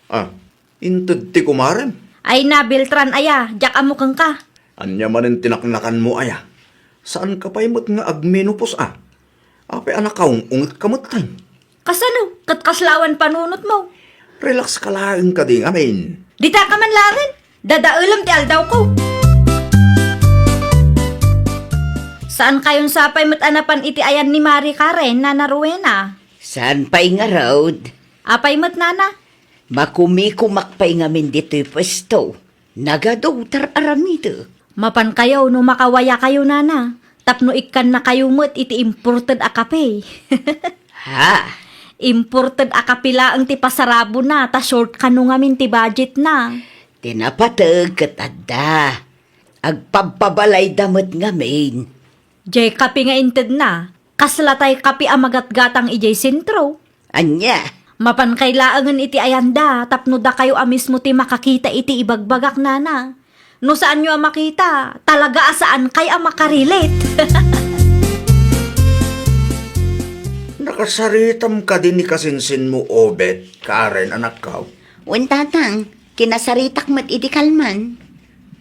Ah, inted ti kumarem. Ay na, Beltran aya, jak amukang ka. Anya manin tinaknakan mo aya. Saan ka paimot nga agmenopos ah? Apay anak kaong ungit kamutay. Kasano, katkaslawan panunot mo. Relax ka lang ka ding amin. Dita ka man larin, dadaulam ti aldaw ko. Saan kayon sapay matanapan iti ayan ni Mari Karen, Nana Rowena? Saan pa'y nga road? Apay mat nana? Makumikumak pa'y nga min dito'y pwesto. Nagadotar aramito. Mapan kayo no makawaya kayo nana. Tapno ikan na kayo mat iti imported a kape. Ha? Imported a kapila ang ti pasarabo na, ta short ka no ngamin ti budget na. Tinapatag katada. Agpapabalay damot nga min. Jay kape nga inted na, kaslatay kape amagat-gatang ijay sentro. Anya? Mapan kailangan iti ayanda, tapno da kayo amis mo ti makakita iti ibagbagak nana. No saan nyo makita, talaga asaan kay makarilit. Nakasaritam ka din ni kasinsin mo, Obet, Karen, anak ka. Untatang, kinasaritak mat iti kalman.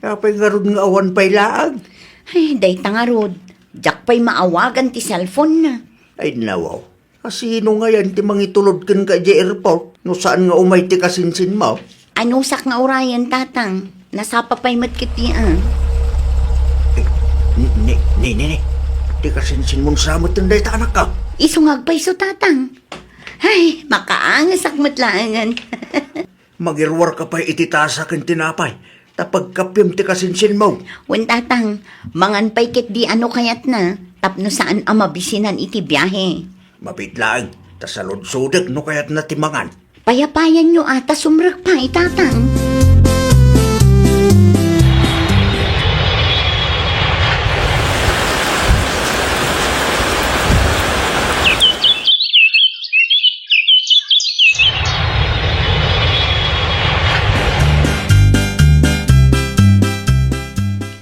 Apay nga rod nga awan pay laag. Ay, day tangarod. Jak pa'y maawagan ti cellphone na. Ay nawaw. Kasino nga yan ti mangitulod ken ka di airport? No saan nga umay ti kasinsin mo? Anusak nga orayan, tatang. Nasapa pa'y matkiti ah. Ni. Ti kasinsin mong samot tinday ta anak ka. Isungag pa'y so, tatang. Ay, makaangasak matlangan. Magirwar ka pa ititasa ken tinapay. Tapag kapyam ti kasinsin mo. Tatang, mangan pa'y kit di ano kayat na. Tapno saan ang mabisinan iti biyahe. Mapitlaang. Tasalod-sudak no kayat na timangan. Payapayan nyo ata sumrag pa, tatang.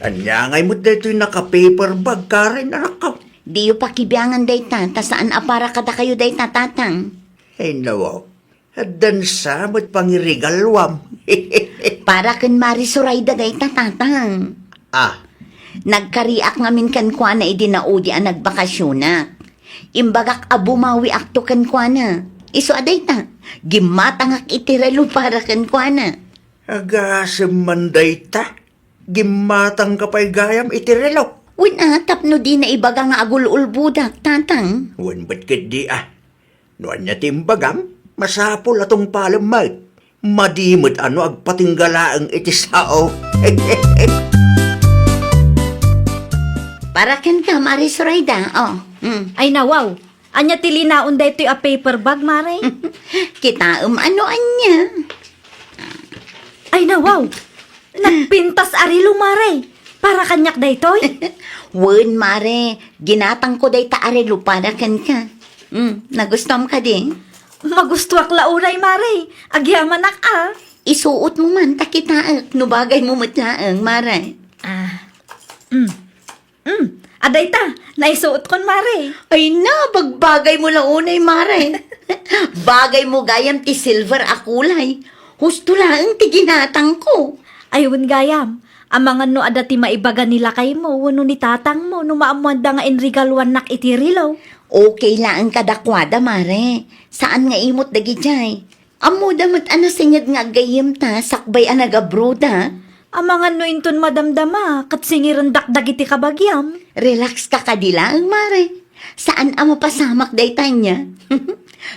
Anyangay mo dito yung naka-paper bag, Karen, anak ka. Di yu pakibiyangan day ta saan apara kada kayo day tatang. Ay nawaw. Hadan samot pangirigalwam. Para kan Marisuray da day tatang. Ah, Nagkariak ngamin kan kwa na idinaudi ang nagbakasyonak. Imbagak abumawi akto kan kwa na. Iso aday ta, gimatangak itirelo para kan kwa na. agasam manday ta. Gimatang kapay gayam itirelo. Winatap no di na ibaga nga agululbudak, tatang. Wan ba't di ah? Noan niya timbagam, masapol atong palamag. Madimot ano agpatinggala ang itisao. Para kan ka, Marisuray da, oh. Ay nawaw, anya tilinaon da ito a paper bag, Mare. Kita ano anya. Ay nawaw, nagpintas arilo, Mare. Para kanyak da ito'y. Wen, mare, ginatang ko day taarelo para kan ka. Nagustom ka din? Magustuak launay, Mare. Agyaman ah. Isuot mo man, takitaak, nubagay mo matlaang, mare. Aday ta, naisuot kon, Mare. Ay na, bagbagay mo lang unay, mare. Bagay mo gayam ti silver akulay. Husto lang ti ginatang ko. Ayun gayam, amangan no adati maibaga nila kay mo, wano ni tatang mo, no maamuanda nga enrigalwan nak itirilo. Okay lang ang kadakwada, mare. Saan nga imot dagi jay? Amo damat anasingad nga gayam ta, sakbay anagabroda. Amangan no inton madamdama, kat singiran dakdagiti kabagyam. Relax ka kadilang, mare. Saan ang mapasamak day tanya?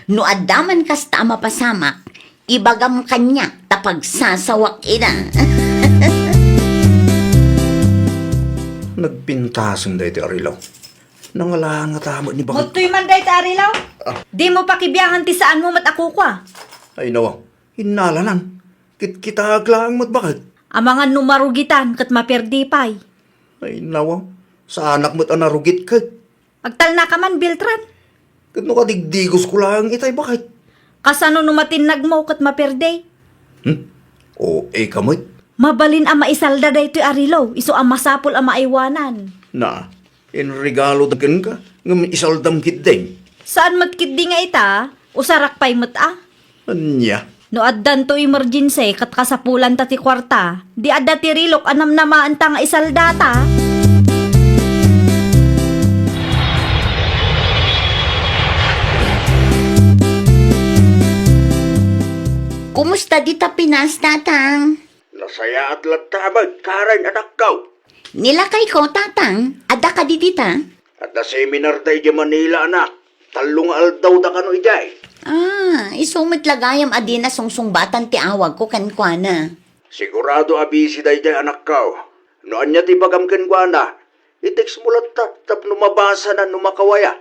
No adaman kasta ang mapasamak, ibagam kanya tapag sasawak ina. Nagpintasan da iti arilaw. Nangala nga tamo ni bakit. Mutoy man day tarilaw. Di mo pakibiyangan ti saan mo mat ako kwa. Ay nawa, hinalanan. Kita aglaang mat bakit. Amangan no marugitan kat maperdipay. Ay nawa, Sa anak mo't anarugit ka. Agtal na ka man, Beltran. Kat no kadigdigos ko lang itay bakit? Kasano numatinag mo kat maperde? O kamoy? Mabalin ang maisalda da ito'y arilo. Iso ang masapol ang maiwanan. Na, in regalo dagan ka, ngam isaldam kit din. Saan matkid di nga ita? Usarak pa'y mata. Anya, No addan to emergency kat kasapulan ta ti kwarta. Di adda ti rilok anam namaan ta nga isaldata. Kumusta dita Pinas, tatang? nasaya at latabag, karan anak kaw. Nilakay ko, tatang. Ada ka di dita? At na seminar tayo di Manila, anak. Talong aldaw da kano ijay. Isumit lagayam adi na sungsungbatan ti awag ko kankwana. Sigurado abisi day jay anak kaw. Noan niya ti bagam kenkwana. Iteks mulat tap numabasa na numakawaya.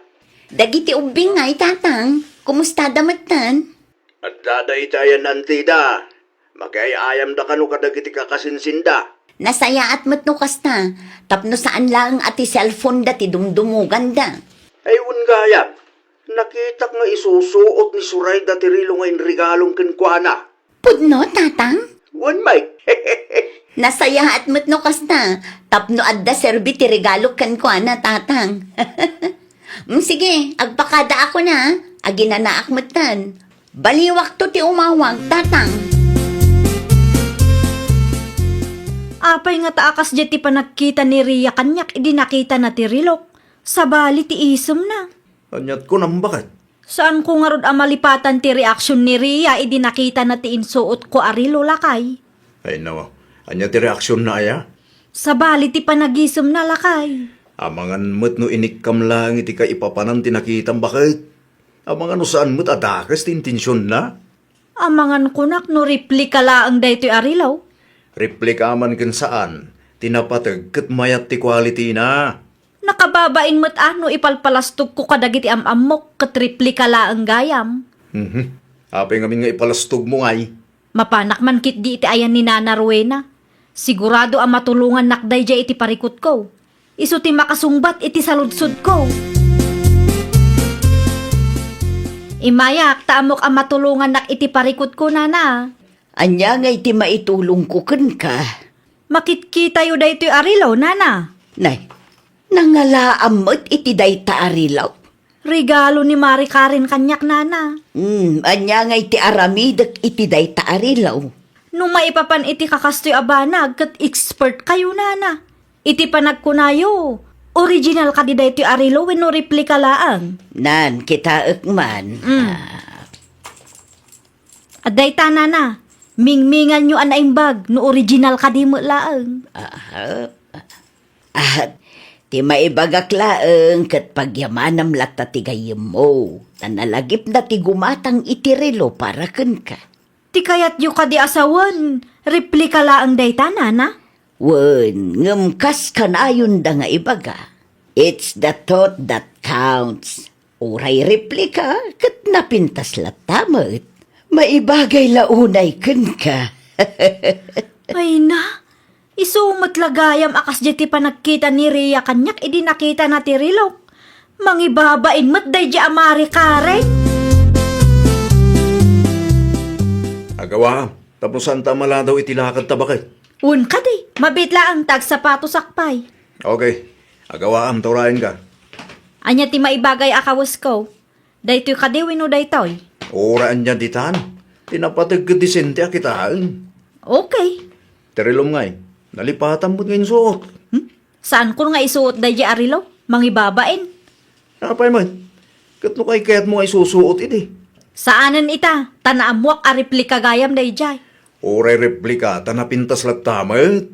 Dagiti ubing ngay, tatang. Kumusta damatan? At daday tayo nantida. Magayayam da kano kadagiti kakasinsinda. Nasaya at matnukas na. Tapno saan lang ati cellphone dati dumdumugan da. Ayun gayam. Nakita nga isusuot ni Suray dati rilo ngayon regalong kenkwana. Pudno, tatang? Wan may. Nasaya at matnukas na. Tapno adda serbi ti regalo kankwana, tatang. Sige, agpakada ako na. Aginanaak matan. Baliwak to ti umawag, tatang. Apay nga taakas di ti panagkita ni Ria kanyak, idi nakita na ti rilok. Sabali ti isom na. Anyat ko nang bakit? Saan ko nga rod ang malipatan ti reaksyon ni Ria, idi nakita na ti insuot ko arilo lakay. Ay nawa, anya ti reaksyon na aya? Sabali ti panagisom na lakay. Amangan mo't no inikam lang iti ka ipapanan tinakitang bakit? Amangan no saan mo't adakas ti intensyon na? Amangan kunak no replika laang daytoy arilaw. Replika man ken saan? Tinapatag ket mayat ti quality na. Nakababain mo't ano ipalpalastog ko kadagiti amok ket replika laang gayam. Apay ngamin nga ipalastog mo ngay. Mapanak man kit di iti ayan ni Nana Rowena. Sigurado ang matulungan nakday jay iti parikot ko. Isu ti makasungbat iti saludsud ko. Imayak, taamok ang matulungan nak iti parikot ko, Nana. Anya nga iti maitulong ko ken ka. Makitkita yu da ito'y arilaw, Nana. Nay, nangalaam mo't iti dayta arilaw. Regalo ni Mari Karen kanyak, Nana. Anya nga iti aramidak iti dayta arilaw. Nung maipapan iti kakastoy abanag, kat expert kayo, Nana. Iti panagkunayo. Original ka di da ito'y arilaw, wenno replika laang. Nan, kita man. At dayta, Nana. Mingmingan nyo an aimbag, no original ka di mo laang. At ti maibagak laeng kat pagyamanam lata ti gayem mo. Nanalagip na ti gumatang itirelo para ken ka. Ti kayat yu ka di asawan, replika laang dayta, Nana. Wen, ngemkas kan ayon da nga ibaga. It's the thought that counts. Uray replika kat napintas latamet. Maibagay launay ken ka. Ay na, isumat lagayam akas jeti panagkita ni Ria kanyak, idi nakita na ti rilok. Mangibabain mat day di amari kare. Agawa, tapos saan tamala daw itilakad ta bakit? Un ka di, mabitla ang tag sapato sakpay. Okay, agawa am taurahin ka. Anya ti maibagay akawas ko. Daytoy ka di wino daytoy. Oraan niya ditan. Tinapatag ka disente akitaan. Okay. Terilom ngay, nalipatan mo ngayon suot. Saan ko nga isuot day di arilo? Mangibabain. Napay man, kat no kay kaya't mo ay susuot iti. Saanan ita? Tanaamuak a replika gayam day jay. Oray replika, tanapintas latamet.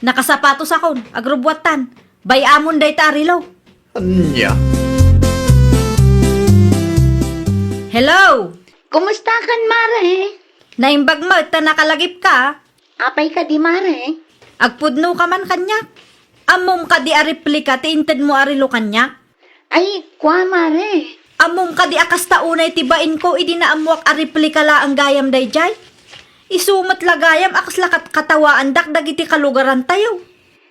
Nakasapatos akon, agrubwatan. Bayamon day ta arilo. Anya? Hello! Kumusta kan, Mare? Naimbag mo, ta nakalagip ka. Apay ka di, Mare? Agpudno ka man kanyak. Amom ka di a replika, tiinted mo arilo kanyak. Ay, kwa, Mare? Amom ka di akas taunay tibain ko, idi na amuak a replika la ang gayam day jay. Isumat lagayam akas lakat katawaan dak dagiti kalugaran tayo.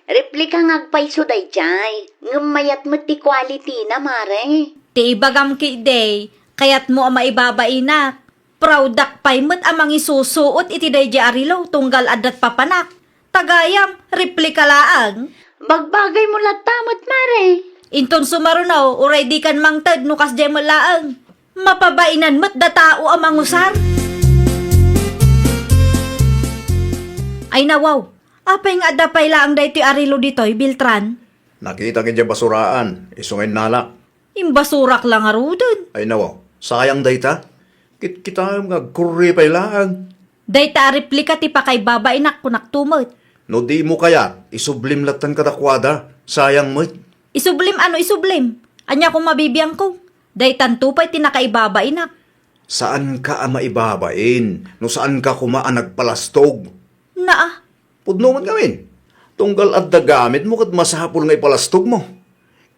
Replika ngagpaiso day jay. Ngamayat mo ti quality na, mare. Ti ibagam ki day, kayat mo ang maibabainak. Proudak pay mo't amang isusuot iti day di arilo, tunggal adat papanak. Tagayam, replika laang. Bagbagay mo latamot, mare. Inton sumarunaw, uray di kan mangtad nukas di mo laang. Mapabainan mo't datao amang usar. Ay nawaw, apay nga adapay laang day ti arilo ditoy, Biltran. Nakita kanya basuraan, isungay nalak. Imbasurak lang arudon. Ay nawa, sayang dayta. Kita nga kurri pay lang. Day ta replika ti pakay babainak kunak tumot. No di mo kaya, isublim latan katakwada. Sayang mo. Isublim ano isublim? Anya kung mabibiyang ko. Day tantupay tinakaibabainak. Saan ka maibabain? No saan ka kumaan nagpalastog? Naa, Pudno man gawin. Tunggal at dagamit mo kat masapul nga ipalastog mo.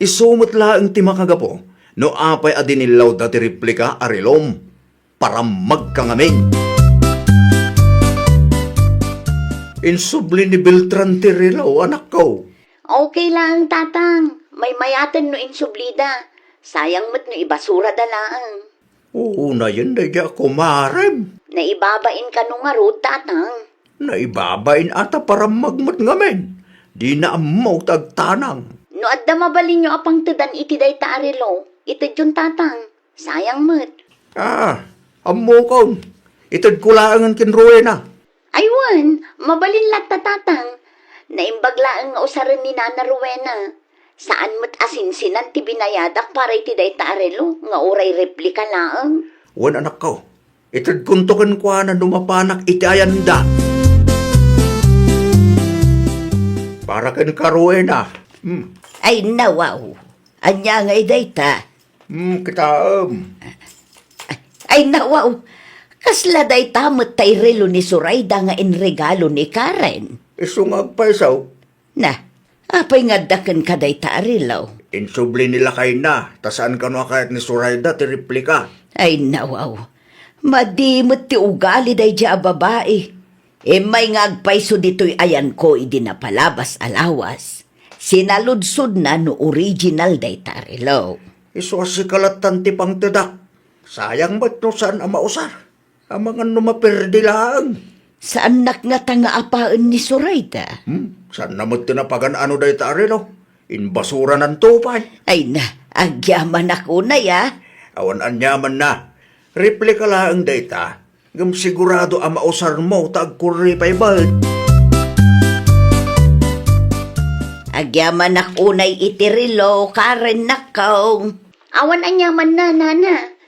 Isumot laang ti makagapo. No apay adinilaw dati replika arilom. Para magkangamin. Insubli ni Beltran Tirilo, anak ko. Okay lang, tatang. May mayatan no insublida. Sayang mo't no ibasura dalaang. Oo na yun, na ako marem. Naibabain ka nung arot, tatang. Naibabain ata para magmat ngamin. Di na amaw tagtanang. No adda mabalin nyo apang tedan iti day taarilo. Ito yun, tatang. Sayang mo't. Amo ko. Itad ko laangan kinruwe na. Aywan, mabalin lat tatang. Naimbaglaan nga usaran ni Nana Rowena. Saan mo't asinsinan ti binayadak para iti day taarilo nga uray replika laang. Wan anak ko. Itad kuntukan ko na dumapanak iti ayanda. Para kan karuwe na. Ay nawaw. Anya nga iday ta. Kitaam. Ay nawaw. Kasla day tamot tay relo ni Surayda nga inregalo ni Karen. Isungag pa isaw. Na, apay nga daken ka day taarilaw. Insubli nila kay na. Tasaan ka no kahit ni Surayda ti replika. Ay nawaw. Madimot ti ugali day di babae. May ngagpaiso dito'y ayan ko idi na palabas alawas. Sinaludsod na no original day taarilaw. Iso si kalatan ti pang tedak. Sayang ba't no saan ang mausar? Ang mga numapirdi lang. Saan nakngata nga apaan ni Surayda? Saan naman tinapagan ano dahi tari no? Inbasura ng tupay. Ay na, agyaman ako na ya. Awan anyaman na. Replika lang data. Gam sigurado ang mausar mo tagkuri pa'y bald. Agyaman ako na'y itirilo, Karen nakaw. Awan anyaman na, nana.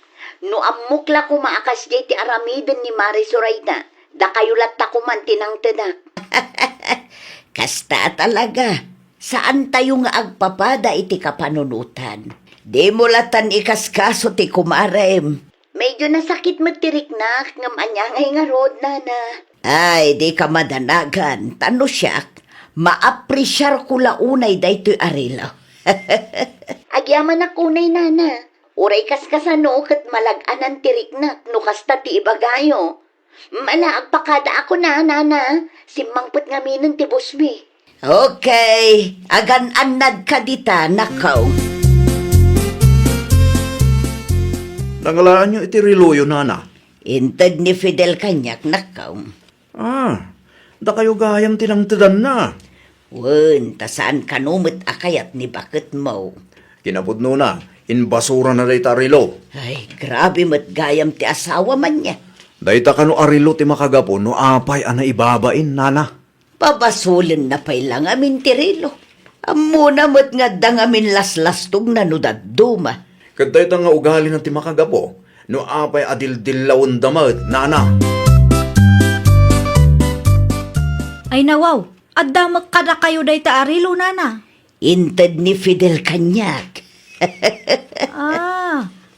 No amukla ko maakas jay ti aramiden ni Mari Surayda. Da kayo latta ko man tinang tedak. Kasta talaga. Saan tayo nga agpapada iti kapanunutan? Di mo latan ikaskaso ti kumarem. Medyo nasakit magtiriknak ngam anya ngay nga rod, nana. Ay, di ka madanagan. Tano siyak. Maapresyar ko launay daytoy arilo. Agyaman ako nay, nana. Uray kaskasano kat malaganan tiriknak no kasta ti ibagayo. Malaagpakada ako na, nana. Simangput nga minun ti busmi. Okay, agan-anad ka dita, nakaw. Nangalaan nyo iti riloyo, nana. Intad ni Fidel Kanyak, nakaw. Da kayo gayam tinangtadan na. Wen, tasaan kanumit akayat ni bakit mo. Kinapudno na, inbasura na dahi tarilo. Ay, grabe mat gayam ti asawa man niya. Dahi ta kano arilo ti makagapo no apay ana ibabain, nana. Pabasulin na pay lang amin tirilo. Amuna mo't nga dang amin laslastog na nudaduma. Kaday ta nga ugali ng ti makagapo no apay adil-dilawan damat, nana. Ay nawaw, adda magkada kayo day ta arilo nana. Intad ni Fidel Kanyak.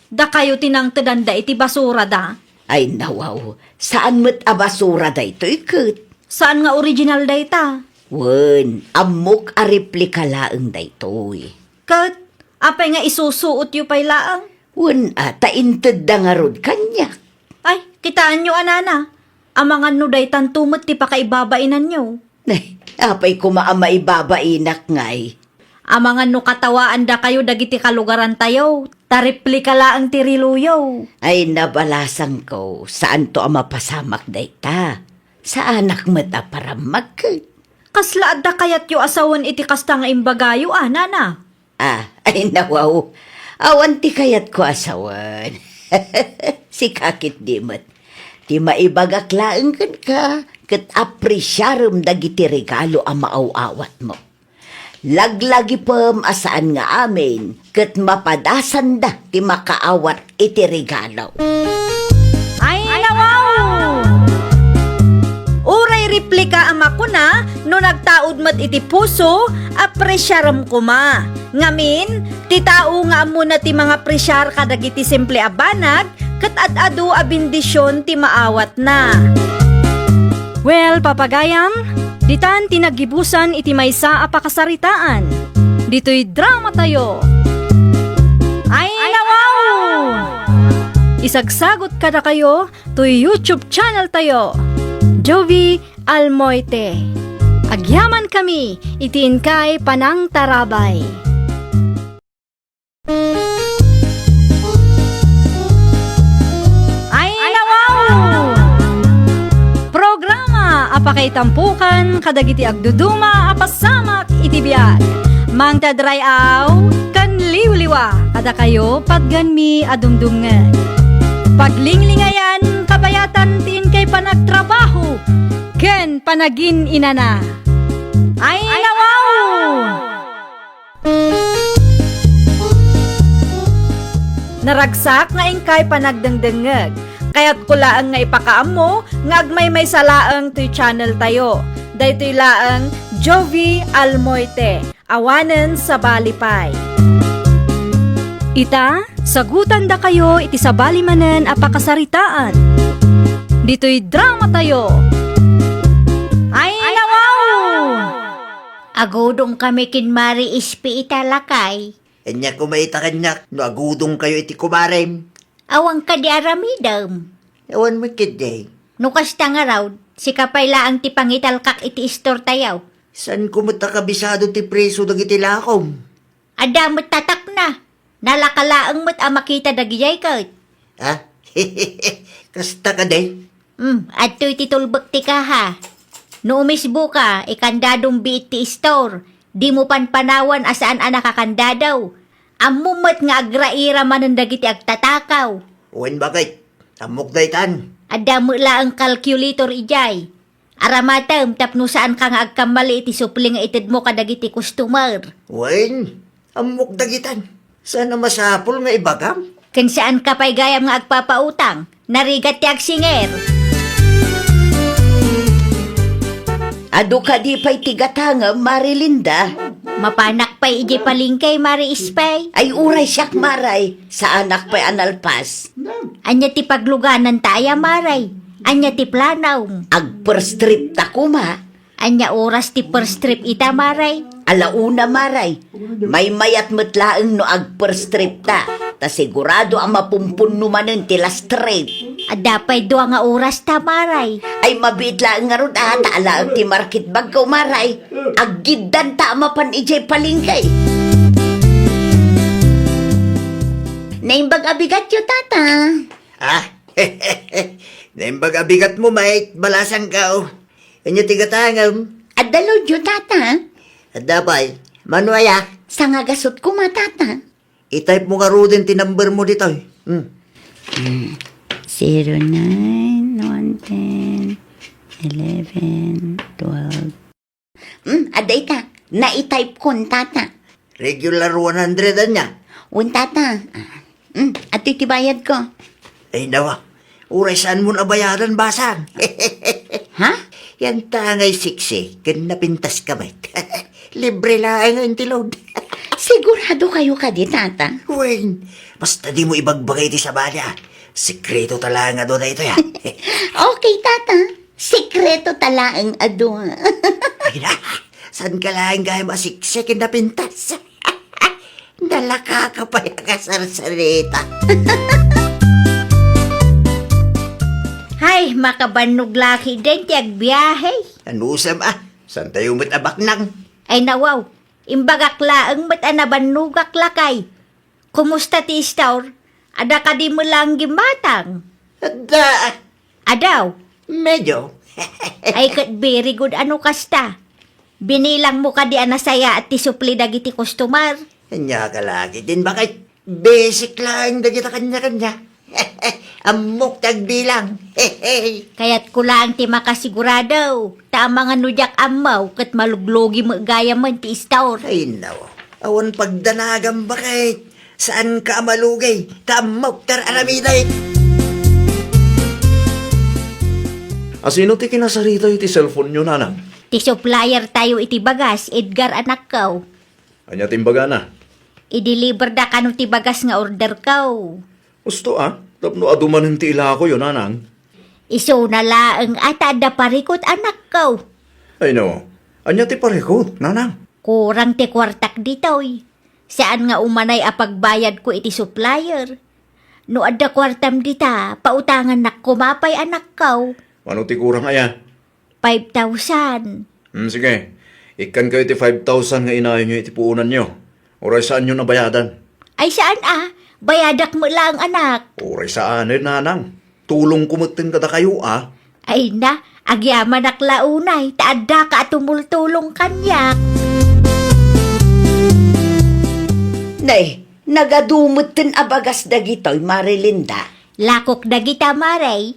Da kayo tinangtadan da iti basura da. Ay nawaw, saan mo't abasura da ito ikot? Saan nga original day ta? Wen, amok a replika laeng da ito'y. Kat, apay nga isusuot yu pay laang. Wen, taintad da nga rod Kanyak. Ay, kitaan nyo anana. Amangan no day tantumot ti pakaibabainan nyo. Nay, Apay kumaama ibabainak ngay. Amangan no katawaan da kayo dagiti kalugaran tayo. Taripli ka laang tiriluyo. Ay nabalasang ko, saan to ang mapasamak dayta? Sa anak mo ta para magkit. Kasla adda kayat yo asawan iti kasta nga imbagayo, nana. Ay nawaw. Awan ti kayat ko asawan. Si kakit dimot. Ti maibagaklaan kan ka, kat aprisyarum dagiti regalo ang maaw-awat mo. Laglagi pam asaan nga amin, kat mapadasan da ti makaawat iti regalo. Ay, nawaw! Uray replika ama ko na, no nagtaod mat iti puso, apresyaram ko ma. Ngamin, ti tao nga muna ti mga presyar kadagiti simple abanag, kat ad-adu a bendisyon ti maawat na. Well, papagayam, ditan tinagibusan iti maysa a pakasaritaan. Dito'y drama tayo. Ay, nawaw! Isagsagot kada kayo to YouTube channel tayo. Jovi Almoite. Agyaman kami, itiin kay Panang Tarabay. Ay, nawaw! Programa apakay tampukan kadagiti agduduma apasamak iti biag. Mang tadrayaw kan liwliwa kada kayo pagganmi adumdumngan. Paglinglingayan kabayatan tin kay panagtrabaho ken panagin inana. Ay, nawaw! Naragsak nga ingkay panagdengdengeg. Kaya't kulaang nga ipakaam mo nga agmay salaang to'y channel tayo. Daytoy laang Jovi Almoite. Awanen sa Balipay. Ita, sagutan da kayo iti sa balimanen a pakasaritaan. Dito'y drama tayo. Ay, nawaw! Agodong kami kinmari ispi italakay. Anya kumaita kanyak, no agudong kayo iti kumarem. Awang ka di aramidam. Ewan mo kiday. Nukas nga raw, si kapay laang ti pangitalkak iti istor tayaw. San kumata kabisado ti preso dagiti lakom? Adamot tatak na. Nalakalaang mo't makita dagijay ka. Ha? Kasta ka day? At to'y titulbak ti ka ha. No umisbo ka, ikandadong biit ti istor. Di mo panpanawan asaan nakakandadaw. Amumot nga agraira manon dagiti agtatakaw. Uwan bakit? Amok daytan. Adamo laang calculator ijay. Aramatam tapno saan ka nga agkamali iti supli nga itid mo kadagiti customer. Uwan, amok dagitan. Sana masapol nga ibagam? Kung saan ka pa'y gayam nga agpapautang, narigat ti agsinger. Ado ka di pa'y tigatanga, Marilinda. Mapanak pa'y iji palingkay, Mari Ispay. Ay uray siyak, Maray. Sa anak pa'y analpas. Anya ti pagluganan taya, Maray. Anya ti planaw. Ag-first trip ta kuma. Anya oras ti first trip ita, Maray. Alauna, Maray. May mayat matlaang no ag-first trip ta. Ta sigurado ang mapumpun numanen ti last trip. Adapay doa nga oras ta, Maray. Ay mabit lang nga ron taala ang ti market bag ko, Maray. Aggidan ta mapan ijay palingkay. Naimbag abigat yo, tata. Ah, naimbag abigat mo, mate. Balasang ka, oh. Kanya tigatangam. Adalo yo, tata. Adapay, manuaya. Sa nga gasot ko, matata. I-type mo nga ro din tinumber mo dito, eh. 09, 110, 11, 12. Aday ka. Na-type ko, tata. Regular 100 niya. Tata. At itibayad ko. Ay, nawa. Uray, saan mo nabayaran, basang? Ha? Yan tangay siksi. Kan napintas ka, mate. Libre lang ang tilod. Sigurado kayo ka di, tata. Wayne, basta di mo ibagbagay ti sa balya. Sekreto talaga nga doon na ito, ya. Okay, tata. Sikreto talaang ado. Ay na, saan ka lang gaya masiksik na pintas? Nalaka ka pa yung kasarsarita. Hay, makabanog laki din ti agbiyahe. Anusam, San tayo mo't abak nang? Ay nawaw, imbagak laang mat anabanugak lakay. Kumusta ti Istaur? Ada ka di mo lang gimatang? Ada, Adaw, medyo. ay kat very good ano kasta. Binilang mo ka di anasaya at ti supli dagiti customer. Kanya ka lagi din, bakit? Basic lang dagita kanya-kanya. Amok tagbilang. Kaya't kulang ti makasigurado. Tama nga nudyak amaw kat maluglogi mo gaya man ti Istaur. Ay, nawa. Awan pagdanagan bakit? Saan ka malugay? Tamok tar aramiday. Asino ti kinasarita iti cellphone nyo, nanang? Ti supplier tayo iti bagas, Edgar anak kaw. Anya timbaga na. I-deliver da kanu ti bagas nga order kaw. Gusto tapno adumanin ti ila ko yun, nanang. Iso na laang at ada parikot anak kaw. Ay no, anya ti parekot, nanang. Kurang ti kwartak ditoy. Saan nga umanay a pagbayad ko iti supplier? No adda kwartam dita, pautangan nak kumapay anak kaw. Ano ti kurang aya? 5,000. Sige, ikan kayo ti 5,000 nga inayon nyo iti puunan nyo. Oray saan nyo nabayadan? Ay saan bayadak mo lang anak. Oray saan nanang. Tulong kumutin kada kayo Ay na, agyaman ak launay, taadda ka at tumultulong kanyak. Nay, nagadumot tin abagas dagitoy, Marilinda. Lakok dagita maray.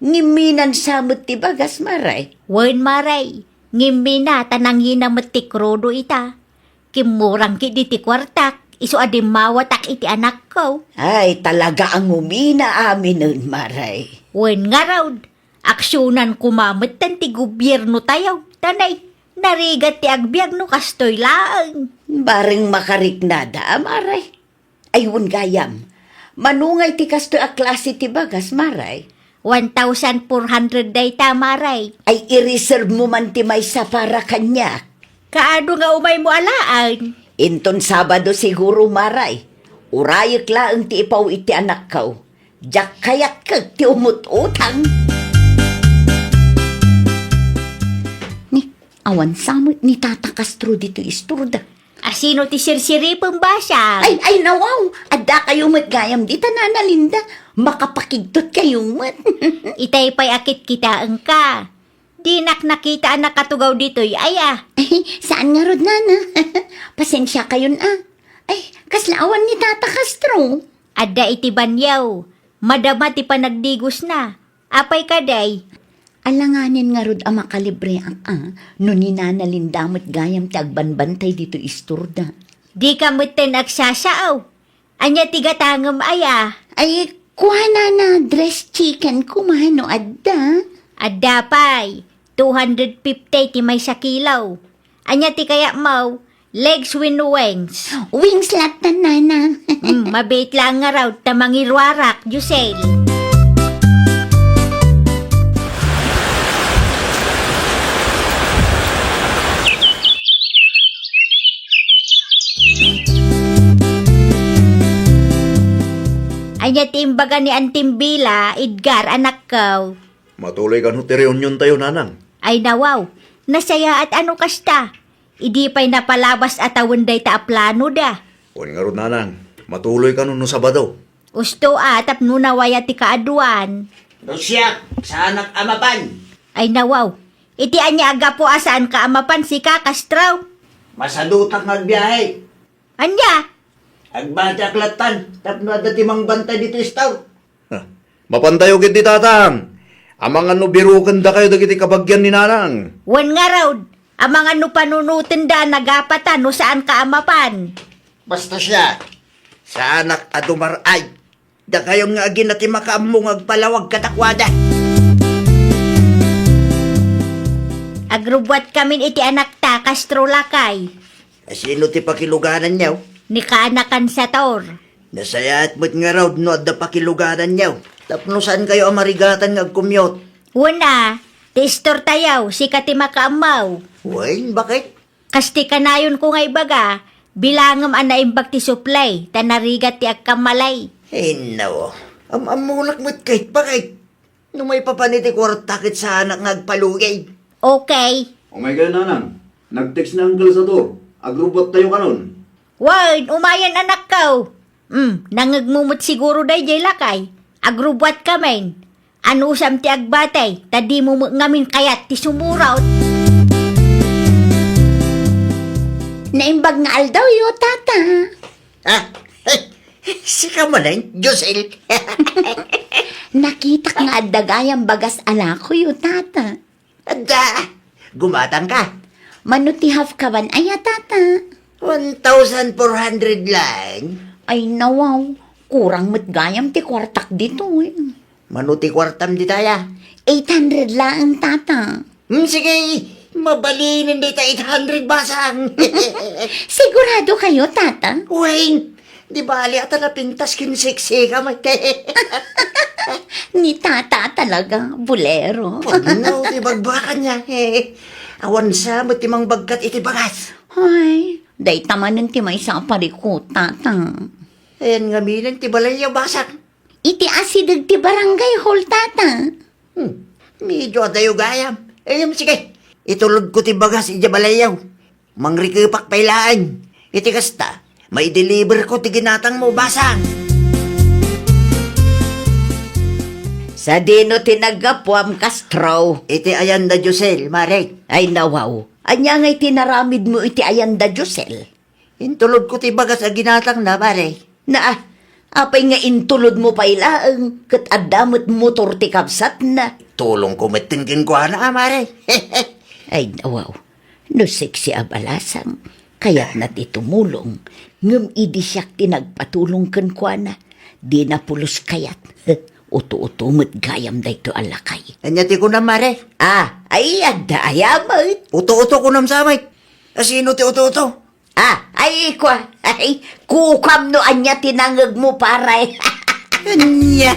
Ngiminan samot ti bagas, Maray. Wen maray, ngimmi na tanangin na matikrodo ita. Kimurang ki di ti kwartak, iso adim mawatak iti anak ko. Ay, talaga ang umina amin nun, Maray. Wen nga raw, aksyonan kumamit tan ti gobyerno tayo. Tanay, narigat ti agbyag no kastoy laang. Baring makariknada, Maray. Ayun gayam, manungay ti kasto a klase ti bagas, Maray. 1,400 day tamaray. Ay i-reserve mo man ti maysa para kanya. Kaano nga umay mo alaan? Inton Sabado siguro, Maray. Urayek laang ti ipaw iti anak kaw. Jak kayak kag ti umut-utang. Ni, awan samot ni Tata Castro dito isturda. Asino ti sirsiri pambasa? Ay, nawaw! Adda kayo matgayam di tananalinda. Makapakigtot kayo mat. Itay pa'y akit kita ang ka. Di nakita ang nakatugaw dito'y aya. Ay, saan nga rod, Nana? Pasensya kayon Ay, kaslaawan ni Tata Castro. Adda iti banyaw. Madama ti panagdigos na. Apay kaday. Alanganin nga rod ang makalibre ang no ni Nana Linda matgayam ti agbanbantay dito isturda. Di ka mutin agsasaaw. Anya tigatangam aya. Ay, kuha na dress chicken kumano adda. Adda pa'y 250 ti may sa kilaw. Anya ti kaya mau, legs with wings. Wings latan, Nana. Mabait lang nga raw tamangirwarak, Jusel. Anya timbaga ni Antimbila, Edgar, anak ko. Matuloy ka no ti reunion tayo, nanang. Ay nawaw, nasaya at ano kasta. Idi pa'y napalabas at awanday ta aplano da. Kung nga ron, nanang. Matuloy ka no Sabado. Usto atap nunawaya ti kaaduan. Rusya, sa anak amapan. Ay nawaw, iti anya aga po asaan ka amapan si Kakastraw. Masadutak nagbiyahe. Anya, Agbata klatan, tapno ada timang bantay dito istaw. Mapantayo giti tatang. Amang ano birukan da kayo dagiti kabagyan ni nanang. wan nga raw, amang ano panunutin da nagapatan no saan ka amapan. Basta siya, sa anak adumaray. Da kayong nga agin nati makaamong agpalawag katakwada. Agrubwat kamin iti anak ta, Castro Lakay. Sino ti pakiluganan niyaw? Ni kaanakan sa tor. Nasayat mo't nga raw no da pakiluganan niyaw. Tapno saan kayo amarigatan nga agkumyot? Una, tistor tayaw, si kati makaamaw. Wain, bakit? Kasti kanayon ko ngay baga, bilangam anaimbag ti supply, tanarigat ti agkamalay. Hinaw, amulak mo't kahit bakit? Nung may papaniti kwartakit sa anak nga agpalugay. Okay, O may gaya nanang, nag-text na Uncle sa to. Agrobot tayo kanon. Wan, umayan anak ko. Nangagmumot siguro day jay lakay. Agrubwat kamen. Ano usam ti agbatay, tadi mo ngamin kayat ti sumuraw. Naimbag nga aldaw yo, tata. Ha? Sika mo na yun, Josel. Nakita ka nga dagayang bagas ala ko yo, tata. Ada, gumatang ka. Manuti half kaban aya, tata. 1,400 lang. Ay nawaw, kurang matgayam ti kwartak dito eh. Manuti kwartam di taya. 800 lang, tata. Sige, mabalinin di ta 800 basang. Sigurado kayo, tata? Wayne, di bali ata na pintas kinseksi ka may Ni tata talaga, bulero. no, di bagbakan niya. Awan sa matimang bagkat iti bagas. Ay, day tamanan ti may sa pariko, tata. Ayan nga minan, ti balay yung basak. Iti asidag ti barangay hall, tata. Medyo atayo gayam. Sige, itulod ko ti bagas iti balayaw. Mangrikipak pailaan. Iti kasta, may deliver ko ti ginatang mo basang. Sa dino tinagapwam Castro. Iti ayan da Josel, Marek. Ay nawaw, anya ngay tinaramid mo iti ayanda Josel. Intulod ko ti bagas a ginatang na, Marek. Na, apay nga intulod mo pailaang, kat adamot motor ti kabsat na. Tulong ko matingkin ko na, Marek. Ay nawaw, no sexy abalasang, kaya't na ti tumulong, ngam idi siyak tinagpatulong kan kwa na, di na pulos kayat. Uto-uto gayam da ito alakay. Anyati ko na, Marek. Ay adda ayamot. Uto-uto ko nam samay. Asino ti uto-uto? Ay kwa, ay kukam no anya tinangag mo paray. Anya.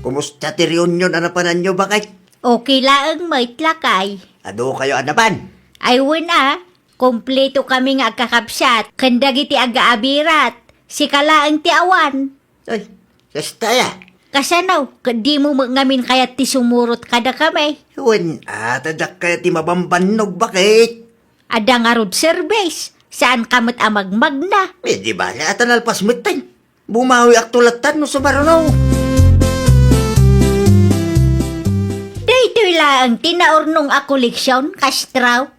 Kumusta ti reunion anapanan nyo bakit? Okay laang may lakay. Ado kayo anapan? Ay wala, kompleto kami nga kakapsat. Kandag iti aga-abirat. Si kalaang ti awan. Ay, kasta ya. Kasanaw, di mo ngamin kayat ti sumurot kada kami. Wen, tadak kaya ti mabambanog bakit? Ada nga road service. Saan kamot amagmag na? Di ba, atan alpas mitan. Bumawi aktulatan no sumarunaw. Dito lang tinaurnong a koleksyon, Kastraw.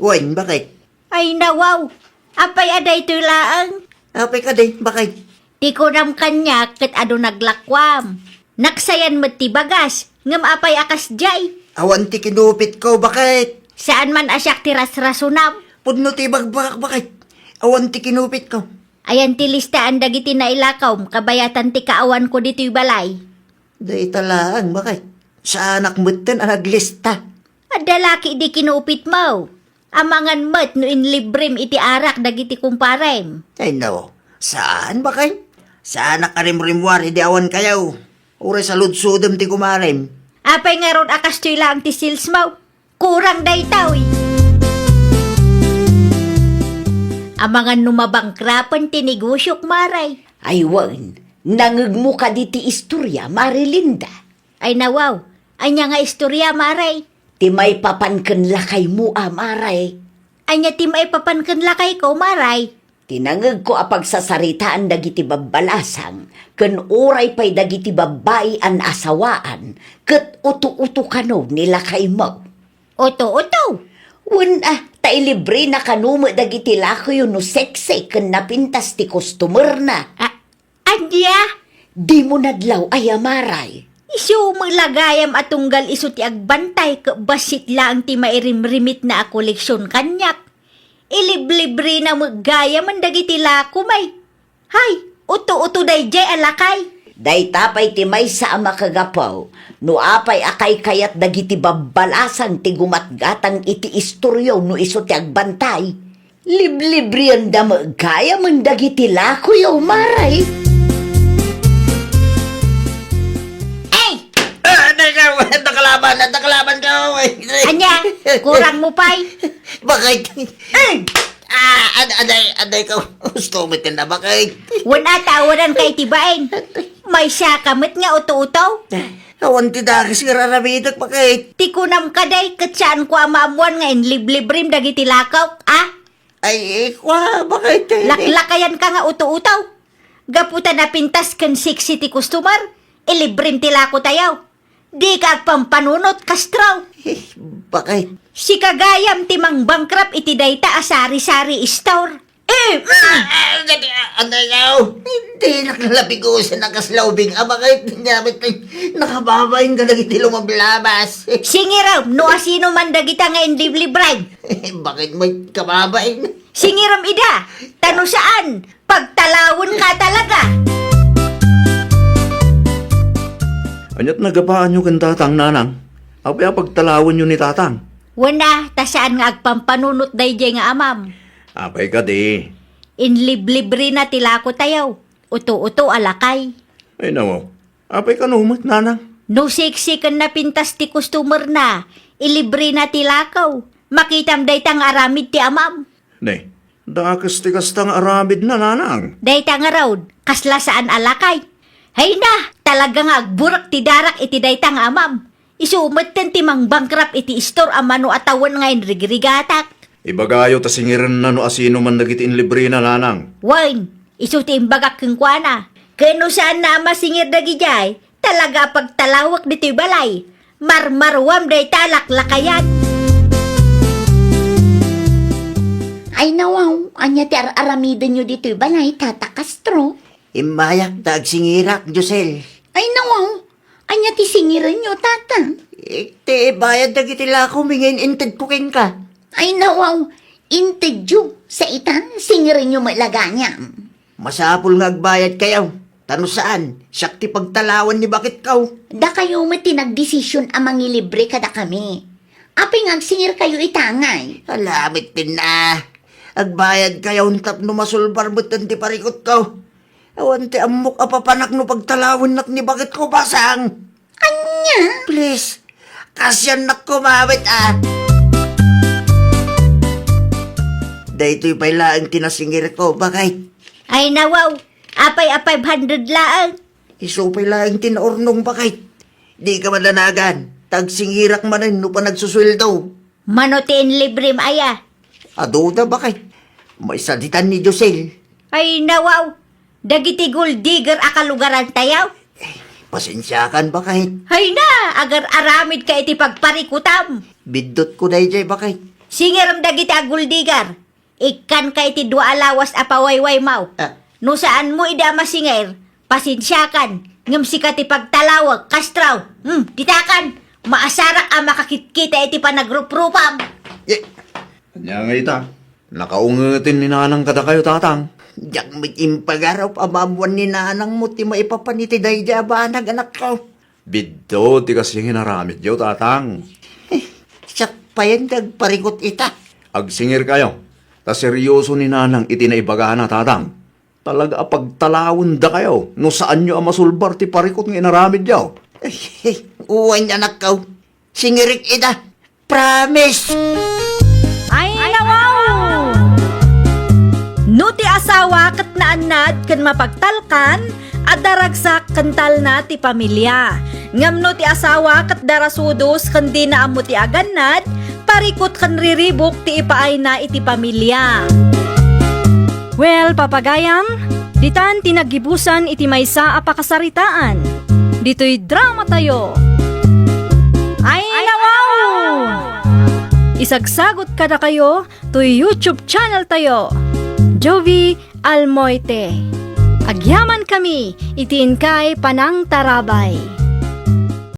Wen, bakit? Ay nawaw, apay aday ito laang. Apay ka din, bakit? Di ko ram kanya kat ado naglakwam. Naksayan mo ti bagas, ngam apay akas jay. Awan ti kinupit ko, bakit? Saan man asyak ti rasrasunam. Pudno ti bagbak, bakit? Awan ti kinupit ko. Ayan ti listaan dagiti na ilakaw, kabayatan ti kaawan ko dito'y balay. Day talaan, bakit? Sa anak mutin ang naglista. Adalaki di kinupit mo. Amangan mat no inlibrem iti arak dagiti kumparem. Ay no, saan bakit? Sa anak karimrimwar, hindi awan kayaw. Ure sa ludsudem ti kumarem. Apay nga ron akas tuy lang ti sils mo. Kurang day tao eh. Amangan numabangkrapan ti negosyok maray. Ay wan, nangag mo ka di ti istorya, Marilinda. Ay nawaw, anya nga istorya maray. Ti may papanken lakay mo, Maray. Anya ti maipapankan lakay ko maray. Tinangag ko apag sasaritaan dagiti babbalasang, ken oray pay dagiti babae an asawaan, ket uto-uto kano nilakay mo. Oto-oto. Wen tailibre na kanumo dagiti lakoy no sekse ken napintas ti customer na. Anya? Di mo nadlaw ay Maray. Isu maglagayam at tunggal iso ti agbantay ka basit lang ti mairimrimit na a koleksyon kanyak. Iliblibre na maggayam ang dagiti lako may. Hay, uto-uto day jay alakay. Day tapay ti may sa ama kagapaw, no apay akay kayat dagiti babbalasan ti gumatgatang iti istoryo no iso ti agbantay. Liblibre ang damagayam ang dagiti lako yaw Maray. Nakalaban ka. Anya, kurang mo pay. Bakit? Aday ka. Gusto mo na bakit? Wan ata awaran kay tibain. May siya kamit nga uto-uto. Awan ti dakis nga raramidak bakit? Ti kunam ka day, katsaan ko amamuan nga inliblibrim dagiti lakaw, ah? Ay, kwa, bakit? Laklakayan ka nga uto-utaw. Gaputa na pintas kan 60 ti customer, ilibrim ti lako tayaw. Di ka pampanunot kastraw. Bakit? Si kagayam ti mang bankrupt iti dayta asari-sari store. Ano yaw? Hindi nakalapig ko sa nakaslaubing. Bakit? Nakababayin ka nagiti lumablabas. Singi raw, no asino man dagita nga inliblibrim. Bakit mo kababayin? Singiram ida, tano saan? Pagtalawon ka talaga. Anyat nagabaan nyo kan tatang nanang. Apay pagtalawon nyo ni tatang. Wala, ta saan nga agpampanunot dayjay nga amam. Apay ka di. Inliblibre na tilako tayaw. Uto-uto alakay. Ay nawaw. Apay ka numat nanang. No sexy kan na pintas ti customer na. Ilibre na tilakaw. Makitam daytang aramid ti amam. Ne, dakas tikas tang aramid na nanang. Daytang araw, kasla saan alakay. Hay na, talaga nga agburak ti darak iti daytang amam. Isumat ten ti mang bankrupt iti store amano atawan ngayon rigrigatak. Ibagayo ta singiran na no asino man nagiti inlibre na nanang. Wine, isu ti imbagak keng kuana. Kano saan na masingir dagi jay, talaga pagtalawak dito balay. Marmarwam day talak lakayan. Ay nawaw, anya ti aramidan nyo dito balay, Tata Castro. Imayak tag singirak, Josel. Ay nawaw, anya ti singiran nyo, Tata. Te, bayad na kitila ko, mingin inted kuking ka. Ay nawaw, intedyo sa itang singiran nyo malaganya. Masapul nga agbayad kayaw. Tano saan? Sakti pagtalawan ni bakit kaw. Da kayo mati nagdesisyon amang ilibre kada kami. Aping agsingir kayo itangay. Alamit din na. Agbayad kayaw tap no masulbar mo ti parikot kaw. Awan ti amok apapanak no pagtalawin nak ni bakit ko basang. Anya? Please, kasyan nak kumawit ah. Dahito'y pala ang tinasingir ko, bakit? Ay nawaw, apay 500 laang. Isupay lang tinaurnong bakit? Di ka madanagan. Tagsingirak manin no pa nagsusweldo. Manotin libre aya. Aduda bakit? May salitan ni Josel. Ay nawaw, dagiti gold digger akalugaran tayaw. Pasensyakan bakit? Hay na, agar aramid ka iti pagparikutam. Bidot ko na jay bakit? Singiram dagiti gold digger. Ikan ka iti dua alawas apawayway mau. Ah, No saan mo ida masingir, pasensyakan. Ngam si ti pagtalawag, kastraw. Titakan, maasarak ang makakitkita iti panagruprupam. Kanya nga ita. Nakaungatin ni nanang kada kayo tatang. Diyak may impagaraw amamuan ni nanang mo ti maipapaniti dahi banag anak ko. Biddo, ti kasi hinaramid yaw tatang. Sak pa yan nagparikot ita. Agsingir kayo. Ta seryoso ni nanang iti naibaga na tatang. Talaga pagtalawon da kayo. No saan nyo ang masulbar ti parikot ng inaramid yaw. Uwan anak ko. Singirik ita. Promise. Ay, nawaw! No ti asawa kat naanad kan mapagtalkan, at daragsak kantal na ti pamilya. Ngam no ti asawa kat darasudos kan di na amo ti aganad, parikot kan riribok ti ipaay na iti pamilya. Well, papagayam, ditan tinagibusan iti maysa a pakasaritaan. Dito'y drama tayo. Ay, nawaw! Isagsagot kada kayo to YouTube channel tayo. Jovi Almoite. Agyaman kami, itiin kay Panang Tarabay.